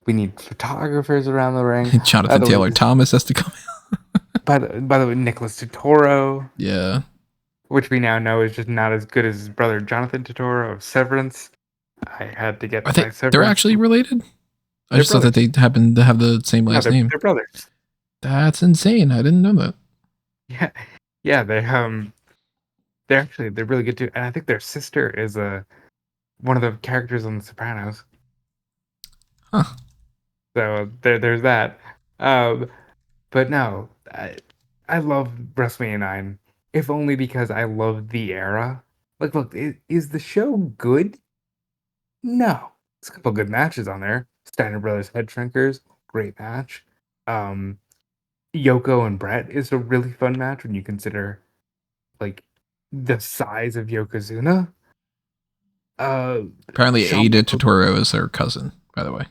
We need photographers around the ring. Jonathan Taylor Thomas has to come out. By the way, Nicholas Turturro. Yeah. Which we now know is just not as good as his brother Jonathan Turturro of Severance. I had to get Severance. They're actually related? I just thought that they happened to have the same last name. They're brothers. That's insane. I didn't know that. Yeah. Yeah, they're really good too, and I think their sister is one of the characters on The Sopranos. Huh. So there's that. But no, I love WrestleMania IX, if only because I love the era. Like, look, is the show good? No, there's a couple good matches on there. Steiner Brothers Head Shrinkers, great match. Yoko and Bret is a really fun match when you consider like the size of Yokozuna. Apparently Ada Turturro is their cousin, by the way.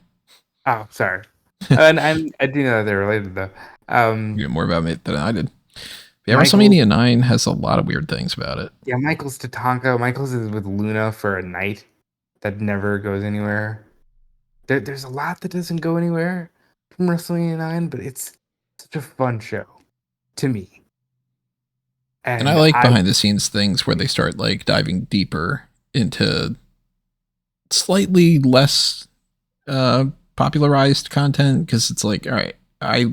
Oh, sorry. And I do know that they're related though. You know more about me than I did. Yeah, WrestleMania 9 has a lot of weird things about it. Yeah, Michael's Tatanka. Michael's is with Luna for a night that never goes anywhere. There's a lot that doesn't go anywhere from WrestleMania 9, but it's such a fun show to me. And I like behind the scenes things where they start like diving deeper into slightly less popularized content, because it's like, all right, I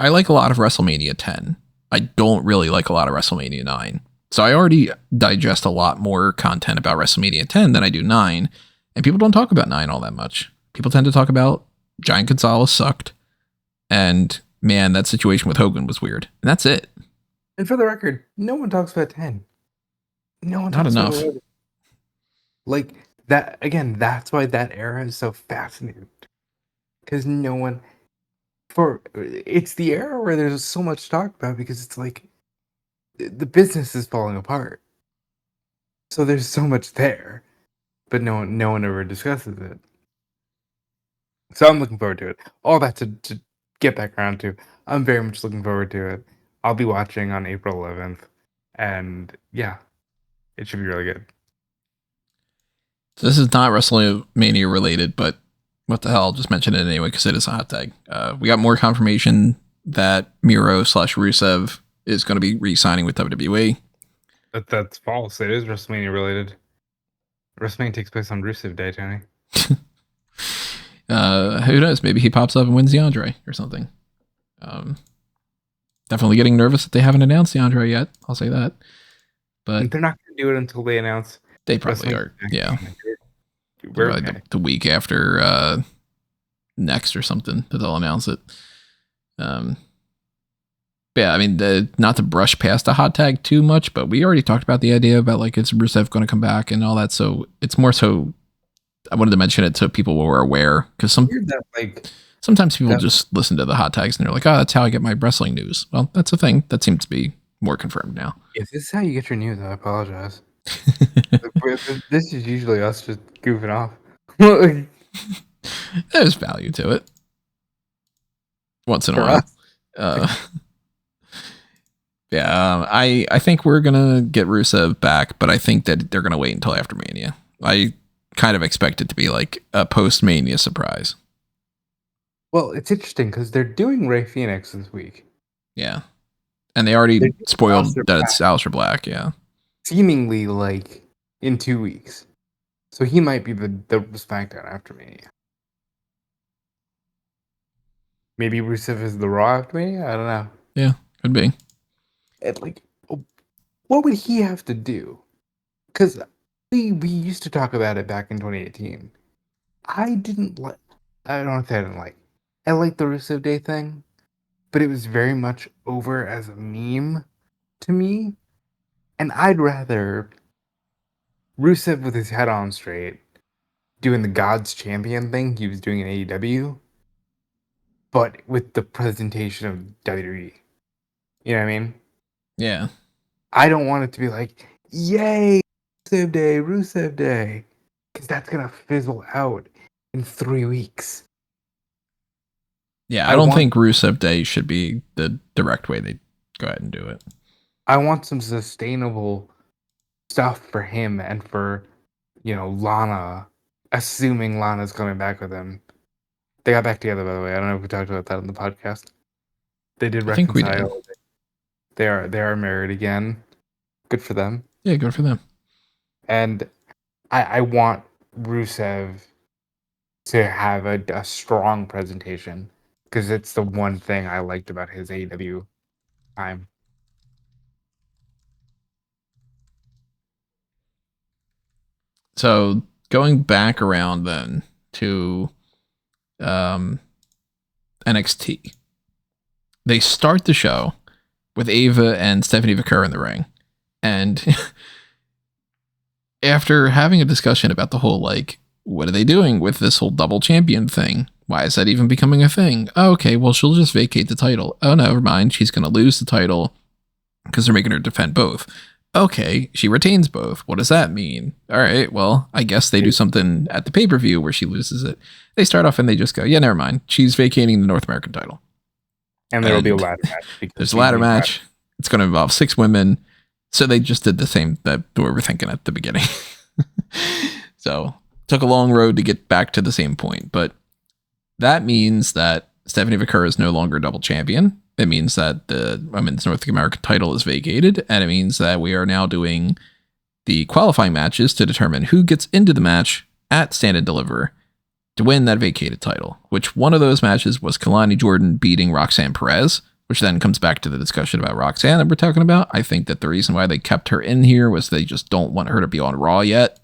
like a lot of WrestleMania 10. I don't really like a lot of WrestleMania 9. So I already digest a lot more content about WrestleMania 10 than I do 9. And people don't talk about 9 all that much. People tend to talk about Giant Gonzalez sucked. And man, that situation with Hogan was weird. And that's it. And for the record, no one talks about 10. No one talks about 11. Like, that's why that era is so fascinating. Because it's the era where there's so much to talk about because it's like the business is falling apart. So there's so much there, but no one ever discusses it. So I'm looking forward to it. All that to get back around to. I'm very much looking forward to it. I'll be watching on April 11th, and yeah, it should be really good. This is not WrestleMania related, but what the hell? I'll just mention it anyway because it is a hot tag. We got more confirmation that Miro / Rusev is going to be re-signing with WWE. That's false. It is WrestleMania related. WrestleMania takes place on Rusev Day, Tony. Who knows? Maybe he pops up and wins the Andre or something. Definitely getting nervous that they haven't announced the Andre yet. I'll say that. But they're not going to do it until they announce. They probably are. Yeah. We're okay. The week after next or something that they'll announce it. Yeah, I mean, not to brush past the hot tag too much, but we already talked about the idea about like is Rusev going to come back and all that. So it's more so I wanted to mention it so people were aware because sometimes people just listen to the hot tags and they're like, oh, that's how I get my wrestling news. Well, that's a thing that seems to be more confirmed now. If this is how you get your news, I apologize. This is usually us just goofing off. There's value to it. Once in a while. Yeah, I think we're gonna get Rusev back, but I think that they're gonna wait until after Mania. I kind of expect it to be like a post-Mania surprise. Well, it's interesting because they're doing Rey Fenix this week. Yeah, and they already spoiled that it's Aleister Black. Yeah, seemingly like in 2 weeks, so he might be the SmackDown after Mania. Maybe Rusev is the Raw after Mania. I don't know. Yeah, could be. Like, what would he have to do? Because we used to talk about it back in 2018. I don't say I didn't like. I liked the Rusev Day thing, but it was very much over as a meme to me. And I'd rather Rusev with his head on straight, doing the God's Champion thing he was doing in AEW, but with the presentation of WWE. You know what I mean? Yeah. I don't want it to be like, yay, Rusev Day, because that's going to fizzle out in 3 weeks. Yeah, I don't think Rusev Day should be the direct way they go ahead and do it. I want some sustainable stuff for him and for, Lana, assuming Lana's coming back with him. They got back together, by the way. I don't know if we talked about that on the podcast. They did reconcile. I think we did. They are married again. Good for them. Yeah, good for them. And I want Rusev to have a strong presentation because it's the one thing I liked about his AEW time. So going back around then to NXT, they start the show with Ava and Stephanie Vaquer in the ring. And after having a discussion about the whole, like, what are they doing with this whole double champion thing? Why is that even becoming a thing? Oh, okay, well, she'll just vacate the title. Oh, never mind. She's going to lose the title because they're making her defend both. Okay, she retains both. What does that mean? All right, well, I guess they do something at the pay-per-view where she loses it. They start off and they just go, yeah, never mind. She's vacating the North American title. And there will be a ladder match. There's a ladder match. It's going to involve 6 women. So they just did the same that we were thinking at the beginning. So took a long road to get back to the same point. But that means that Stephanie Vaquer is no longer double champion. It means that the Women's North American title is vacated. And it means that we are now doing the qualifying matches to determine who gets into the match at Stand and Deliver to win that vacated title, which one of those matches was Kalani Jordan beating Roxanne Perez, which then comes back to the discussion about Roxanne that we're talking about. I think that the reason why they kept her in here was they just don't want her to be on Raw yet.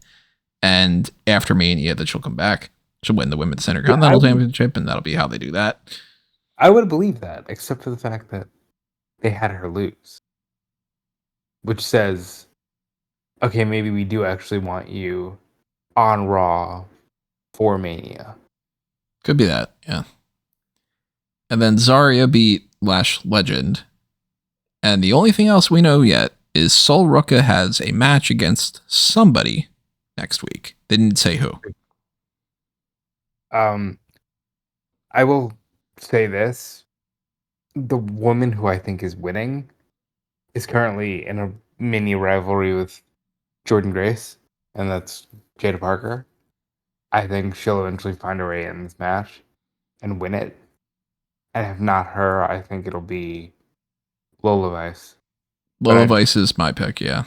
And after Mania, that she'll come back. She'll win the Women's Intercontinental Championship, and that'll be how they do that. I would believe that, except for the fact that they had her lose. Which says, okay, maybe we do actually want you on Raw for Mania. Could be that, yeah. And then Zarya beat Lash Legend. And the only thing else we know yet is Sol Ruka has a match against somebody next week. They didn't say who. I will say this. The woman who I think is winning is currently in a mini rivalry with Jordan Grace, and that's Jada Parker. I think she'll eventually find her way in this match and win it. And if not her, I think it'll be Lola Vice. Lola Vice is my pick, yeah.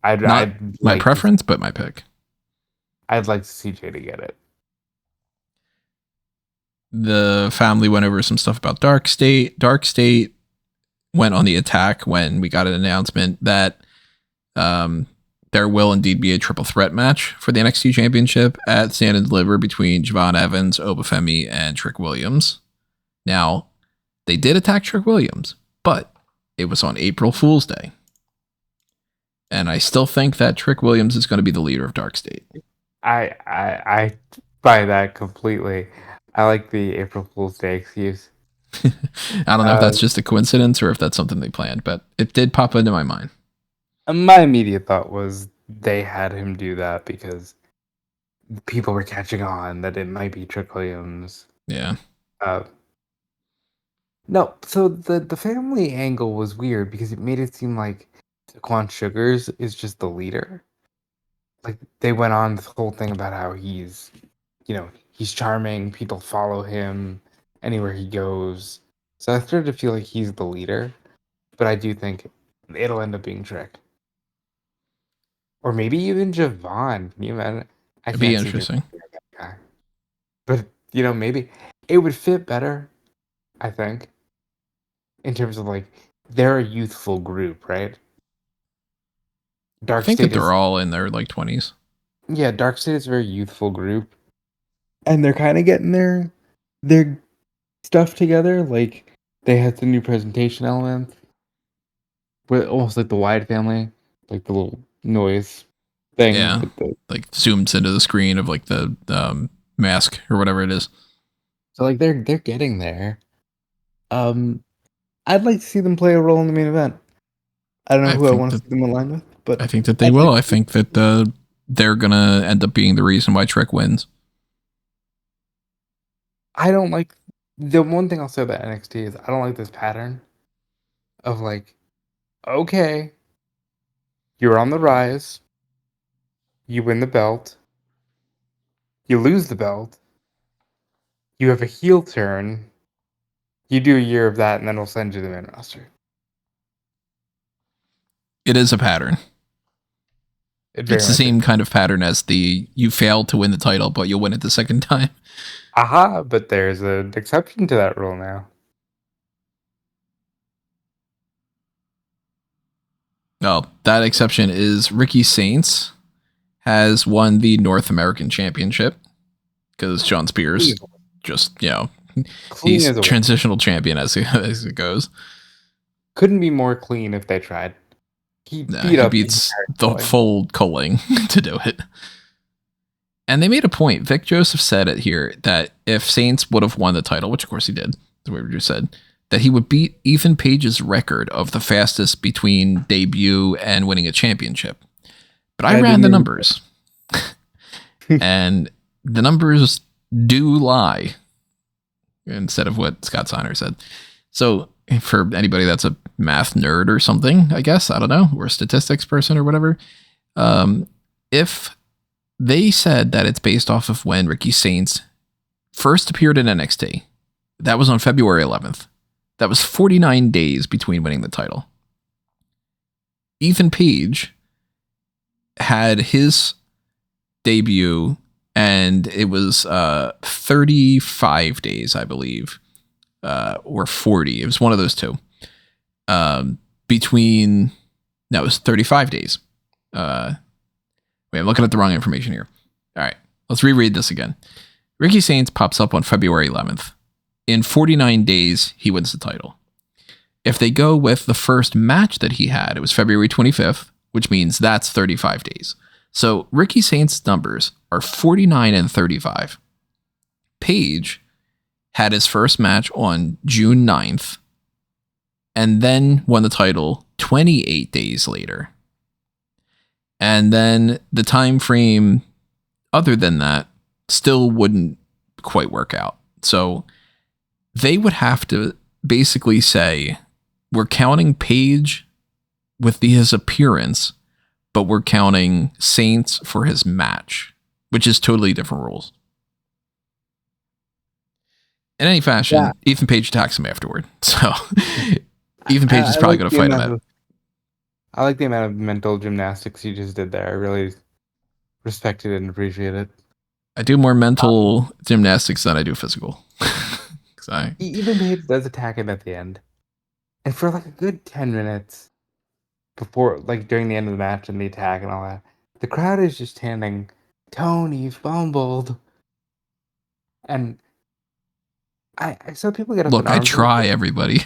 Not I'd my like preference, but my pick. I'd like to see Jada get it. The family went over some stuff about Dark State. Dark State went on the attack when we got an announcement that there will indeed be a triple threat match for the NXT Championship at Stand and Deliver between Javon Evans, Obafemi, and Trick Williams. Now, they did attack Trick Williams, but it was on April Fool's Day. And I still think that Trick Williams is going to be the leader of Dark State. I buy that completely. I like the April Fool's Day excuse. I don't know if that's just a coincidence or if that's something they planned, but it did pop into my mind. My immediate thought was they had him do that because people were catching on that it might be Trick Williams. Yeah. No, so the family angle was weird because it made it seem like Daquan Sugars is just the leader. Like they went on this whole thing about how he's charming, people follow him anywhere he goes. So I started to feel like he's the leader, but I do think it'll end up being Trick. Or maybe even Javon. It'd be interesting. Guy. But, maybe it would fit better, I think, in terms of, like, they're a youthful group, right? I think that they're all in their, 20s. Yeah, Dark State is a very youthful group. And they're kind of getting their stuff together. Like, they had some new presentation elements. With almost like the Wyatt family. Like the little noise thing. Yeah, like zooms into the screen of like the mask or whatever it is. So like they're getting there. I'd like to see them play a role in the main event. I don't know who I want to see them aligned with, but I think that they will. I think that they're gonna end up being the reason why Trick wins. I don't like the one thing I'll say about NXT is I don't like this pattern of like, okay, you're on the rise. You win the belt. You lose the belt. You have a heel turn. You do a year of that, and then we'll send you the main roster. It is a pattern. It's the same kind of pattern as you fail to win the title, but you'll win it the second time. Aha, but there's an exception to that rule now. Oh, that exception is Ricky Saints has won the North American Championship because John Spears just, he's transitional champion as it goes. Couldn't be more clean if they tried. He beats the full culling to do it. And they made a point. Vic Joseph said it here that if Saints would have won the title, which of course he did, the way we just said, that he would beat Ethan Page's record of the fastest between debut and winning a championship. But I ran the numbers. And the numbers do lie instead of what Scott Steiner said. So for anybody that's a math nerd or something, I guess, I don't know, or a statistics person or whatever, if they said that it's based off of when Ricky Saints first appeared in NXT, that was on February 11th. That was 49 days between winning the title. Ethan Page had his debut, and it was 35 days, I believe, or 40. It was one of those two. It was 35 days. Wait, I'm looking at the wrong information here. All right, let's reread this again. Ricky Saints pops up on February 11th. In 49 days, he wins the title. If they go with the first match that he had, it was February 25th, which means that's 35 days. So Ricky Saint's numbers are 49 and 35. Page had his first match on June 9th and then won the title 28 days later. And then the time frame other than that still wouldn't quite work out. So they would have to basically say, we're counting Page with his appearance, but we're counting Saints for his match, which is totally different rules. In any fashion, Ethan Page attacks him afterward. So Ethan Page is probably going to fight him. I like the amount of mental gymnastics you just did there. I really respect it and appreciate it. I do more mental gymnastics than I do physical. Ethan Page does attack him at the end. And for like a good 10 minutes before, like during the end of the match and the attack and all that, the crowd is just chanting, "Tony fumbled." And I saw people get up. Look, I try, everybody.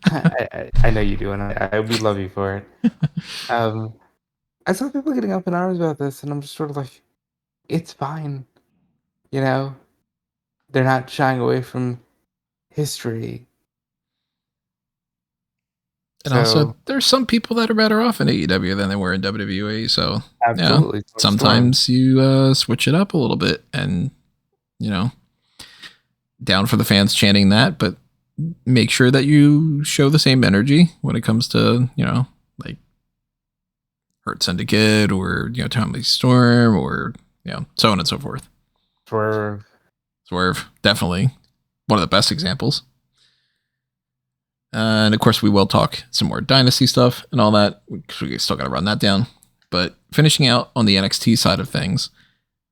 I know you do, and we love you for it. I saw people getting up in arms about this, and I'm just sort of like, it's fine. You know, they're not shying away from history. And also, there's some people that are better off in AEW than they were in WWE. So, absolutely. Yeah, sometimes you switch it up a little bit and, down for the fans chanting that, but make sure that you show the same energy when it comes to, like Hurt Syndicate or, Tommy Storm or, so on and so forth. Swerve, definitely one of the best examples. And of course, we will talk some more Dynasty stuff and all that. We still got to run that down. But finishing out on the NXT side of things,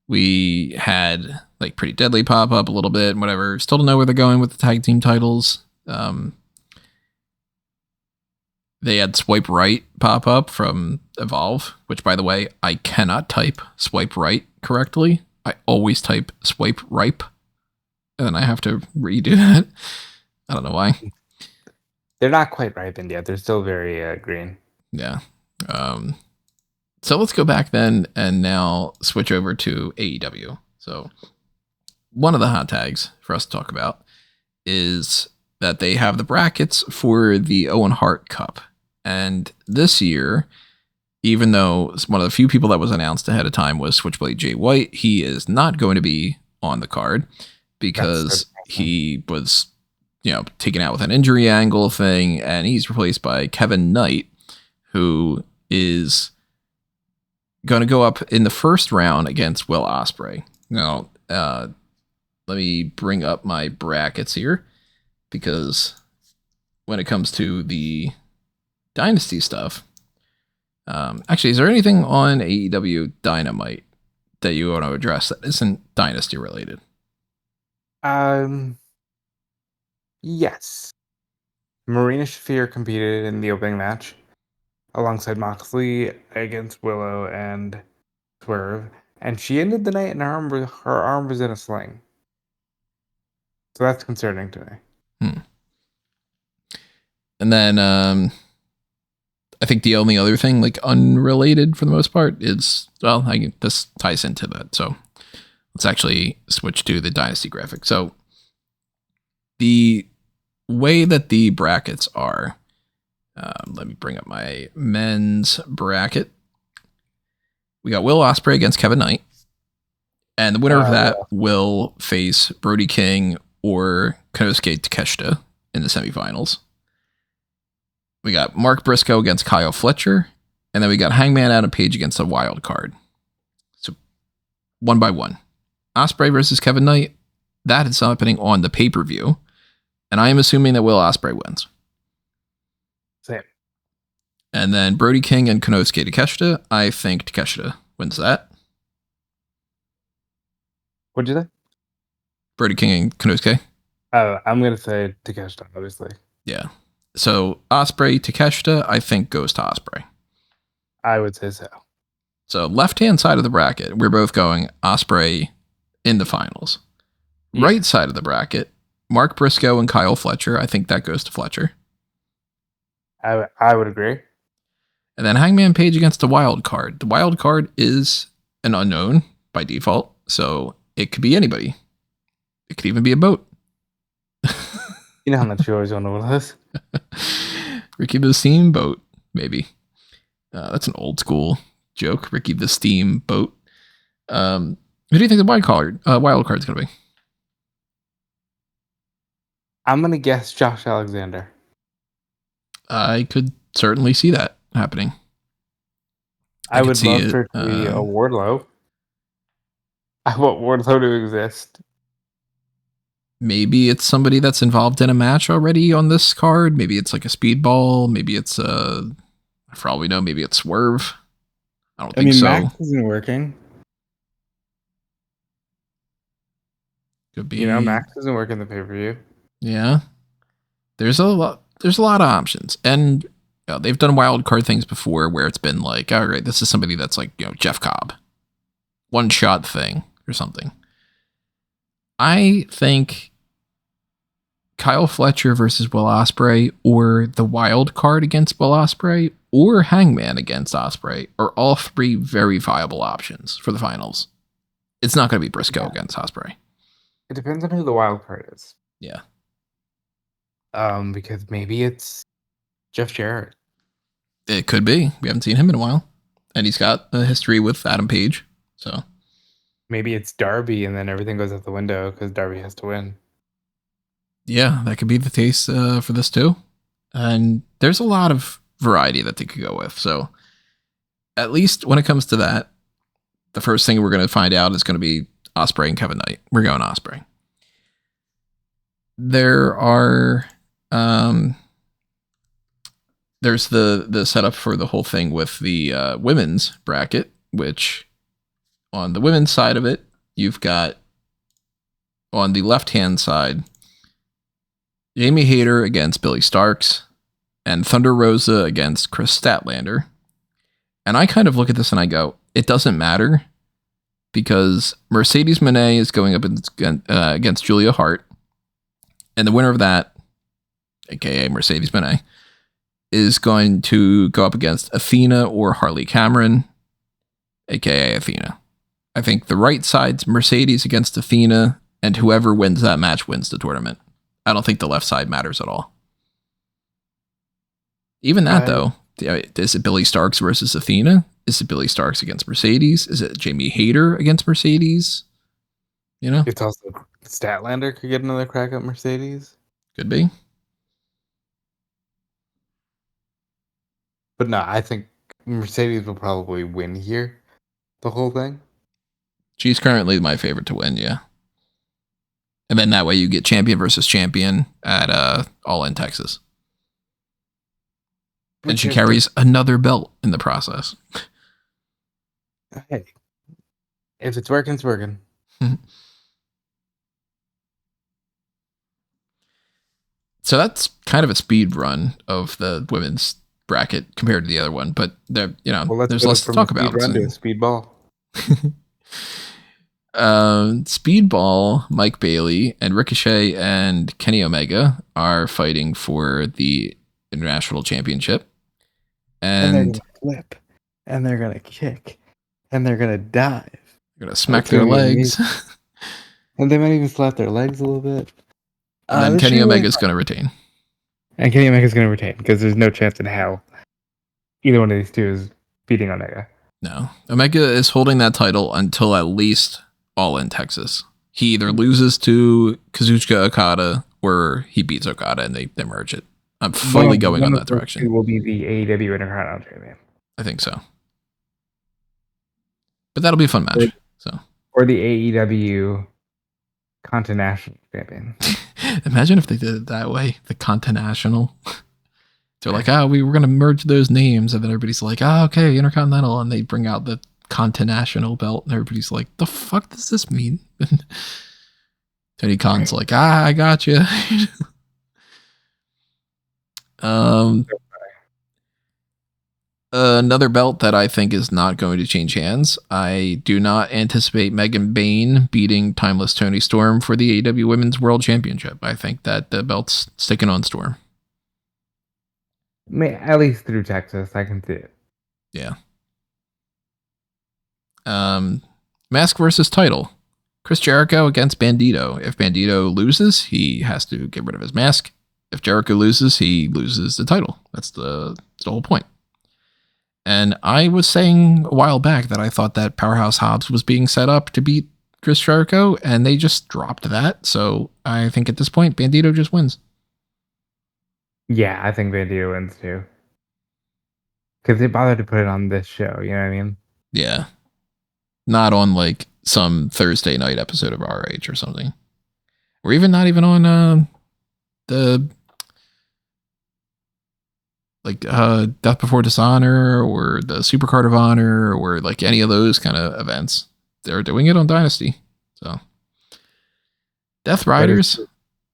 we had like Pretty Deadly pop up a little bit and whatever. Still don't know where they're going with the tag team titles. They had Swipe Right pop up from Evolve, which, by the way, I cannot type Swipe Right correctly. I always type Swipe Ripe, and then I have to redo that. I don't know why. They're not quite ripened yet. They're still very green. Yeah. So let's go back then and now switch over to AEW. So one of the hot tags for us to talk about is that they have the brackets for the Owen Hart Cup. And this year, even though one of the few people that was announced ahead of time was Switchblade Jay White, he is not going to be on the card because he was, taken out with an injury angle thing, and he's replaced by Kevin Knight, who is going to go up in the first round against Will Ospreay. Now, let me bring up my brackets here, because when it comes to the Dynasty stuff, actually, is there anything on AEW Dynamite that you want to address that isn't Dynasty related? Yes. Marina Shafir competed in the opening match alongside Moxley against Willow and Swerve, and she ended the night and her arm was in a sling. So that's concerning to me. And then I think the only other thing, like unrelated for the most part, is, this ties into that. So let's actually switch to the Dynasty graphic. So the way that the brackets are, let me bring up my men's bracket. We got Will Ospreay against Kevin Knight, and the winner of that will face Brody King or Konosuke Takeshita in the semifinals. We got Mark Briscoe against Kyle Fletcher, and then we got Hangman Adam Page against a wild card. So one by one, Ospreay versus Kevin Knight. That is happening on the pay-per-view, and I am assuming that Will Ospreay wins. Same. And then Brody King and Konosuke Takeshita. I think Takeshita wins that. What'd you say? Brody King and Konosuke. I'm going to say Takeshita, obviously. Yeah. So Ospreay, Takeshita, I think goes to Ospreay. I would say so. So left-hand side of the bracket, we're both going Ospreay in the finals. Yeah. Right side of the bracket, Mark Briscoe and Kyle Fletcher. I think that goes to Fletcher. I would agree. And then Hangman Page against the wild card. The wild card is an unknown by default, so it could be anybody. It could even be a boat. You know how much you always want to know this. Ricky the Steamboat, maybe. That's an old school joke. Ricky the Steamboat. Who do you think the wild card's going to be? I'm going to guess Josh Alexander. I could certainly see that happening. I would love for it to be a Wardlow. I want Wardlow to exist. Maybe it's somebody that's involved in a match already on this card. Maybe it's like a speedball. Maybe it's for all we know, maybe it's Swerve. I don't think so. Max isn't working. Could be. You know, Max doesn't work in the pay-per-view. Yeah. There's a lot of options. And they've done wild card things before where it's been like, all right, this is somebody that's like, Jeff Cobb. One shot thing or something. I think Kyle Fletcher versus Will Ospreay, or the wild card against Will Ospreay, or Hangman against Ospreay are all three very viable options for the finals. It's not going to be Briscoe against Ospreay. It depends on who the wild card is. Yeah. Because maybe it's Jeff Jarrett. It could be. We haven't seen him in a while. And he's got a history with Adam Page. So maybe it's Darby and then everything goes out the window because Darby has to win. Yeah, that could be the case for this too. And there's a lot of variety that they could go with. So at least when it comes to that, the first thing we're going to find out is going to be Ospreay and Kevin Knight. We're going Ospreay. There are there's the setup for the whole thing with the women's bracket, which on the women's side of it, you've got on the left-hand side, Jamie Hayter against Billy Starks and Thunder Rosa against Chris Statlander. And I kind of look at this and I go, it doesn't matter because Mercedes Moné is going up against Julia Hart. And the winner of that, aka Mercedes Moné, is going to go up against Athena or Harley Cameron, aka Athena. I think the right side's Mercedes against Athena, and whoever wins that match wins the tournament. I don't think the left side matters at all. Even that, though, is it Billy Starks versus Athena? Is it Billy Starks against Mercedes? Is it Jamie Hayter against Mercedes? It's also Statlander could get another crack at Mercedes. Could be. But no, I think Mercedes will probably win here, the whole thing. She's currently my favorite to win, yeah. And then that way you get champion versus champion at All in Texas. And she carries another belt in the process. Hey, if it's working, it's working. So that's kind of a speed run of the women's bracket compared to the other one, but there's less to talk about. Run to a speedball. Speedball, Mike Bailey and Ricochet and Kenny Omega are fighting for the International Championship. And they're going to flip. And they're going to kick. And they're going to dive. They're going to smack their legs. And they might even slap their legs a little bit. And then Kenny Omega's going to retain. And Kenny Omega's going to retain because there's no chance in hell either one of these two is beating Omega. No. Omega is holding that title until at least All in Texas. He either loses to Kazuchika Okada or he beats Okada and they merge it. I'm fully going on that direction. He will be the AEW Intercontinental Champion. I think so. But that'll be a fun match. Or the AEW Continental Champion. Imagine if they did it that way. The Continental. They're like, we were going to merge those names. And then everybody's like, okay, Intercontinental. And they bring out the Continental belt. And everybody's like, the fuck does this mean? Tony Khan's like, I got you. Another belt that I think is not going to change hands. I do not anticipate Megan Bayne beating Timeless Toni Storm for the AEW Women's World Championship. I think that the belt's sticking on Storm. At least through Texas, I can see it. Yeah. Mask versus title. Chris Jericho against Bandito. If Bandito loses, he has to get rid of his mask. If Jericho loses, he loses the title. That's the whole point. And I was saying a while back that I thought that Powerhouse Hobbs was being set up to beat Chris Jericho, and they just dropped that. So I think at this point, Bandito just wins. Yeah, I think Bandito wins too. Because they bothered to put it on this show, you know what I mean? Yeah. Not on like some Thursday night episode of RH or something. Or even not even on the like Death Before Dishonor or the Supercard of Honor or like any of those kind of events. They're doing it on Dynasty. So Death Riders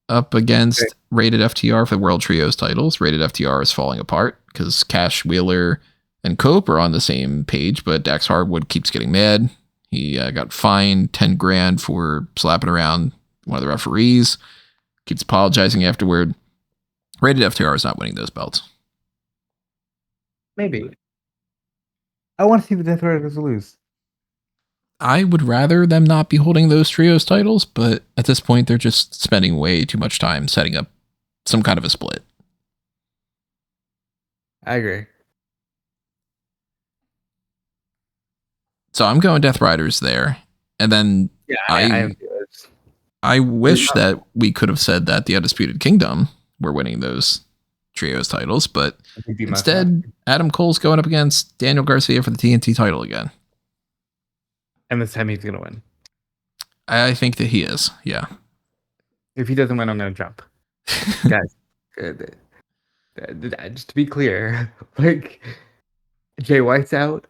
up against Rated FTR for the World Trios titles. Rated FTR is falling apart because Cash Wheeler and Cope are on the same page, but Dax Hardwood keeps getting mad. He got fined 10 grand for slapping around one of the referees. Keeps apologizing afterward. Rated FTR is not winning those belts. Maybe. I want to see the Death Riders lose. I would rather them not be holding those trios titles, but at this point, they're just spending way too much time setting up some kind of a split. I agree. So I'm going Death Riders there. And then I wish that we could have said that the Undisputed Kingdom were winning those trios titles, but instead, Adam Cole's going up against Daniel Garcia for the TNT title again. And this time he's going to win. I think that he is, yeah. If he doesn't win, I'm going to jump. Guys, just to be clear, like, Jay White's out.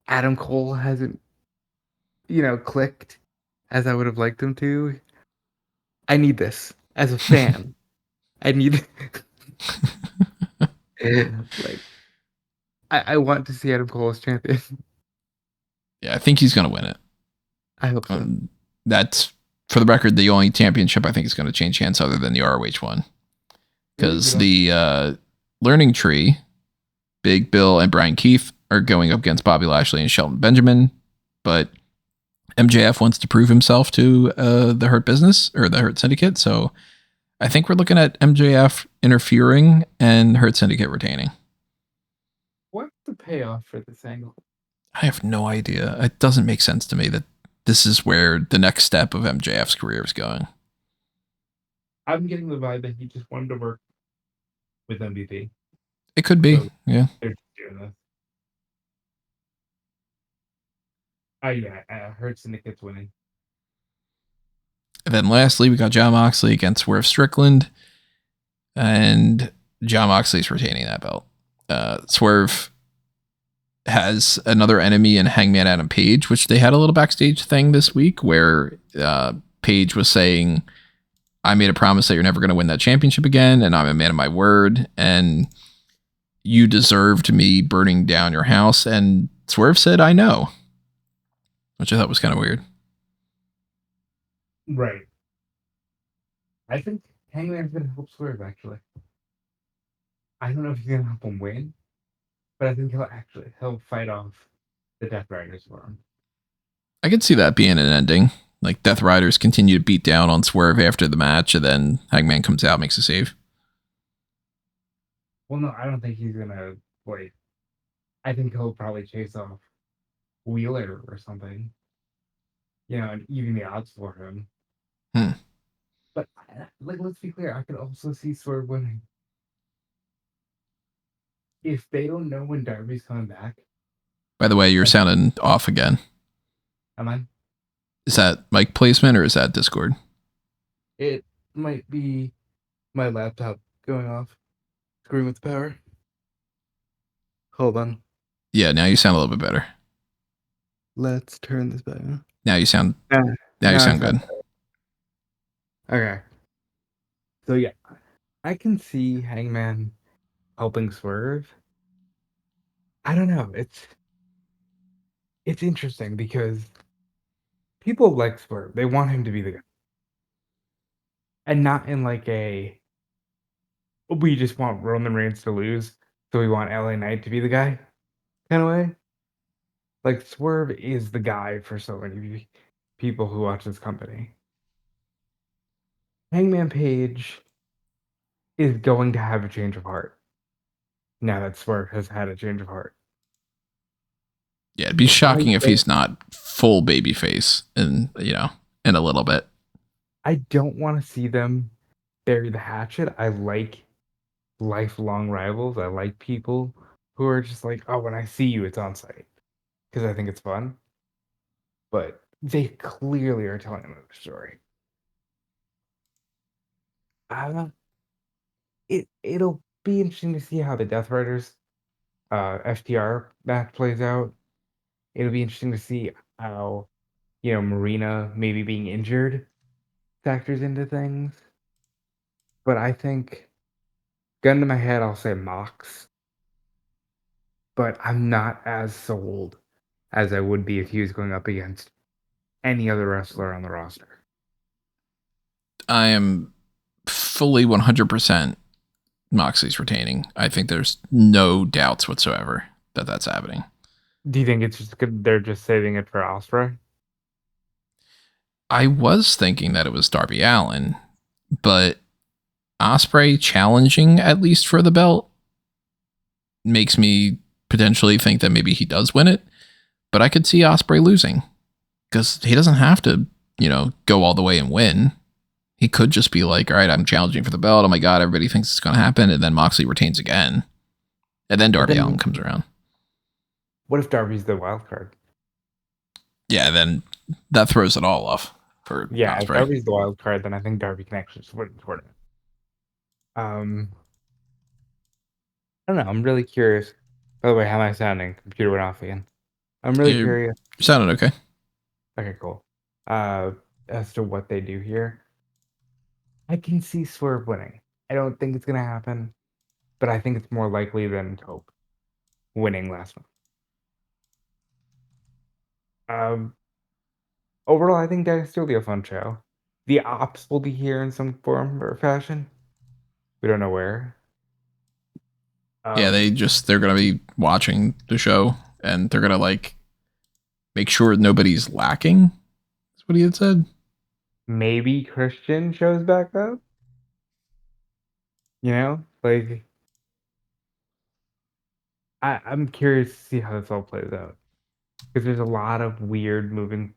Adam Cole hasn't, clicked as I would have liked him to. I need this as a fan. I need... like, I want to see Adam Cole as champion. Yeah, I think he's going to win it. I hope so. That's, for the record, the only championship I think is going to change hands other than the ROH one. Because the Learning Tree, Big Bill and Brian Keefe are going up against Bobby Lashley and Shelton Benjamin. But MJF wants to prove himself to the Hurt Business or the Hurt Syndicate. So I think we're looking at MJF interfering and Hurt Syndicate retaining. What's the payoff for this angle? I have no idea. It doesn't make sense to me that this is where the next step of MJF's career is going. I'm getting the vibe that he just wanted to work with MVP. It could be, so yeah. They're just doing this. Hurt Syndicate's winning. And then lastly, we got Jon Moxley against Swerve Strickland. And Jon Moxley's retaining that belt. Swerve has another enemy in Hangman Adam Page, which they had a little backstage thing this week where Page was saying, I made a promise that you're never going to win that championship again, and I'm a man of my word, and you deserved me burning down your house. And Swerve said, I know, which I thought was kind of weird. Right. I think Hangman's going to help Swerve, actually. I don't know if he's going to help him win, but I think he'll fight off the Death Riders for him. I could see that being an ending. Like Death Riders continue to beat down on Swerve after the match, and then Hangman comes out, makes a save. Well, no, I don't think he's gonna wait. I think he'll probably chase off Wheeler or something. And even the odds for him. But let's be clear. I could also see Swerve winning. If they don't know when Darby's coming back. By the way, you're sounding off again. Am I? Is that mic placement or is that Discord? It might be my laptop going off. Screwing with the power. Hold on. Yeah, now you sound a little bit better. Let's turn this back on. Now you sound you sound good. Okay. So yeah, I can see Hangman helping Swerve. I don't know. It's interesting because people like Swerve. They want him to be the guy. And not in like we just want Roman Reigns to lose, so we want LA Knight to be the guy. kind of way. Like Swerve is the guy for so many people who watch this company. Hangman Page is going to have a change of heart now that Swerve has had a change of heart. Yeah, it'd be shocking if he's not full babyface in a little bit. I don't want to see them bury the hatchet. I like lifelong rivals. I like people who are just like, oh, when I see you, it's on site because I think it's fun. But they clearly are telling another story. Uh, it'll be interesting to see how the Death Riders FTR match plays out. It'll be interesting to see how Marina maybe being injured factors into things. But I think, gun to my head, I'll say Mox. But I'm not as sold as I would be if he was going up against any other wrestler on the roster. I am fully 100% Moxley's retaining. I think there's no doubts whatsoever that that's happening. Do you think it's just good they're just saving it for Ospreay? I was thinking that it was Darby Allin, but Ospreay challenging at least for the belt makes me potentially think that maybe he does win it. But I could see Ospreay losing because he doesn't have to, go all the way and win. He could just be like, all right, I'm challenging for the belt. Oh my God, everybody thinks it's going to happen. And then Moxley retains again. And then Darby Allin comes around. What if Darby's the wild card? Yeah, then that throws it all off for Yeah, Ospreay. if Darby's the wild card, then I think Darby can actually just win the tournament. I don't know. I'm really curious. By the way, how am I sounding? Computer went off again. I'm really curious. Sounded okay. Okay, cool. As to what they do here, I can see Swerve winning. I don't think it's gonna happen, but I think it's more likely than Hope winning last month. Overall, I think Dynasty will be a fun show. The ops will be here in some form or fashion. We don't know where. Yeah, they're gonna be watching the show and they're gonna make sure nobody's lacking. That's what he had said. Maybe Christian shows back up. I'm curious to see how this all plays out because there's a lot of weird moving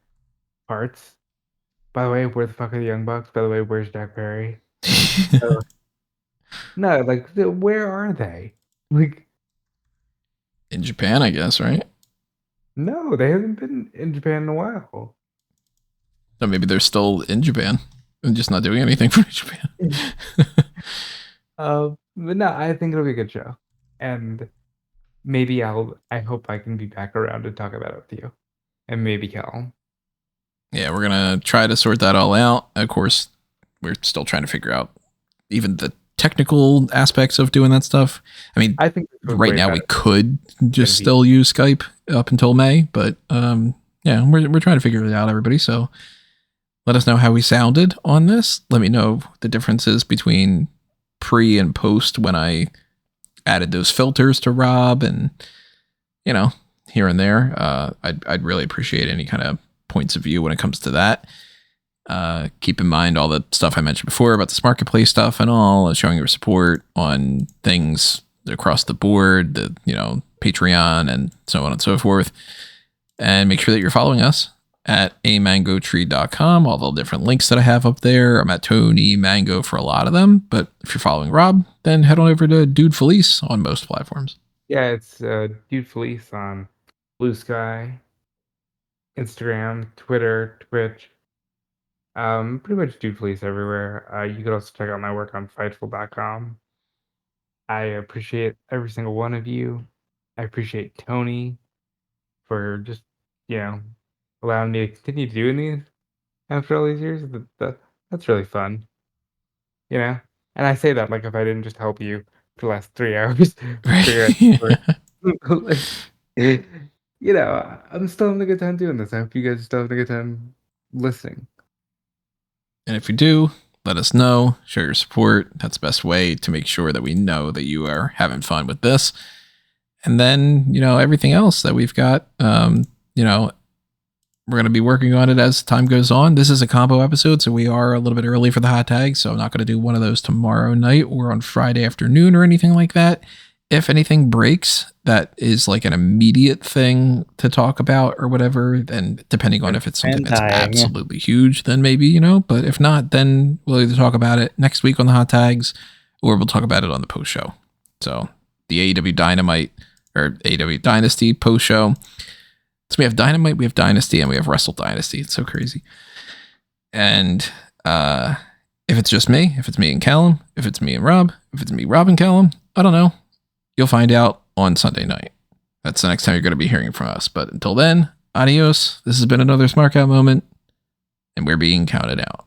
parts. By the way, where the fuck are the Young Bucks? By the way, where's Jack Perry? No, where are they? In Japan, I guess, right? No, they haven't been in Japan in a while. So maybe they're still in Japan and just not doing anything for Japan. But no, I think it'll be a good show, and maybe I hope I can be back around to talk about it with you, and maybe Cal. Yeah, we're gonna try to sort that all out. Of course, we're still trying to figure out even the technical aspects of doing that stuff. I mean, I think right now we could just still use Skype up until May, but yeah, we're trying to figure it out, everybody. So let us know how we sounded on this. Let me know the differences between pre and post when I added those filters to Rob, and here and there. I'd really appreciate any kind of points of view when it comes to that. Keep in mind all the stuff I mentioned before about this marketplace stuff and all, showing your support on things across the board, the Patreon and so on and so forth. And make sure that you're following us at amangotree.com. All the different links that I have up there. I'm at Tony Mango for a lot of them, but if you're following Rob, then head on over to Dude Felice on most platforms. Yeah, it's Dude Felice on Blue Sky, Instagram, Twitter, Twitch. Pretty much Dude Felice everywhere. You can also check out my work on Fightful.com. I appreciate every single one of you. I appreciate Tony for just, allowing me to continue doing these after all these years. That's really fun, And I say that like if I didn't just help you for the last 3 hours figure out I'm still having a good time doing this. I hope you guys are still having a good time listening. And if you do, let us know. Show your support. That's the best way to make sure that we know that you are having fun with this. And then, everything else that we've got, we're going to be working on it as time goes on. This is a combo episode, so we are a little bit early for the hot tags. So I'm not going to do one of those tomorrow night or on Friday afternoon or anything like that. If anything breaks, that is like an immediate thing to talk about or whatever, then depending on if it's something that's absolutely huge, then maybe, but if not, then we'll either talk about it next week on the hot tags or we'll talk about it on the post show. So the AEW Dynamite or AEW Dynasty post show. So we have Dynamite, we have Dynasty, and we have Wrestle Dynasty. It's so crazy. And if it's just me, if it's me and Callum, if it's me and Rob, if it's me, Rob and Callum, I don't know. You'll find out on Sunday night. That's the next time you're going to be hearing from us. But until then, adios. This has been another Smark Out moment, and we're being counted out.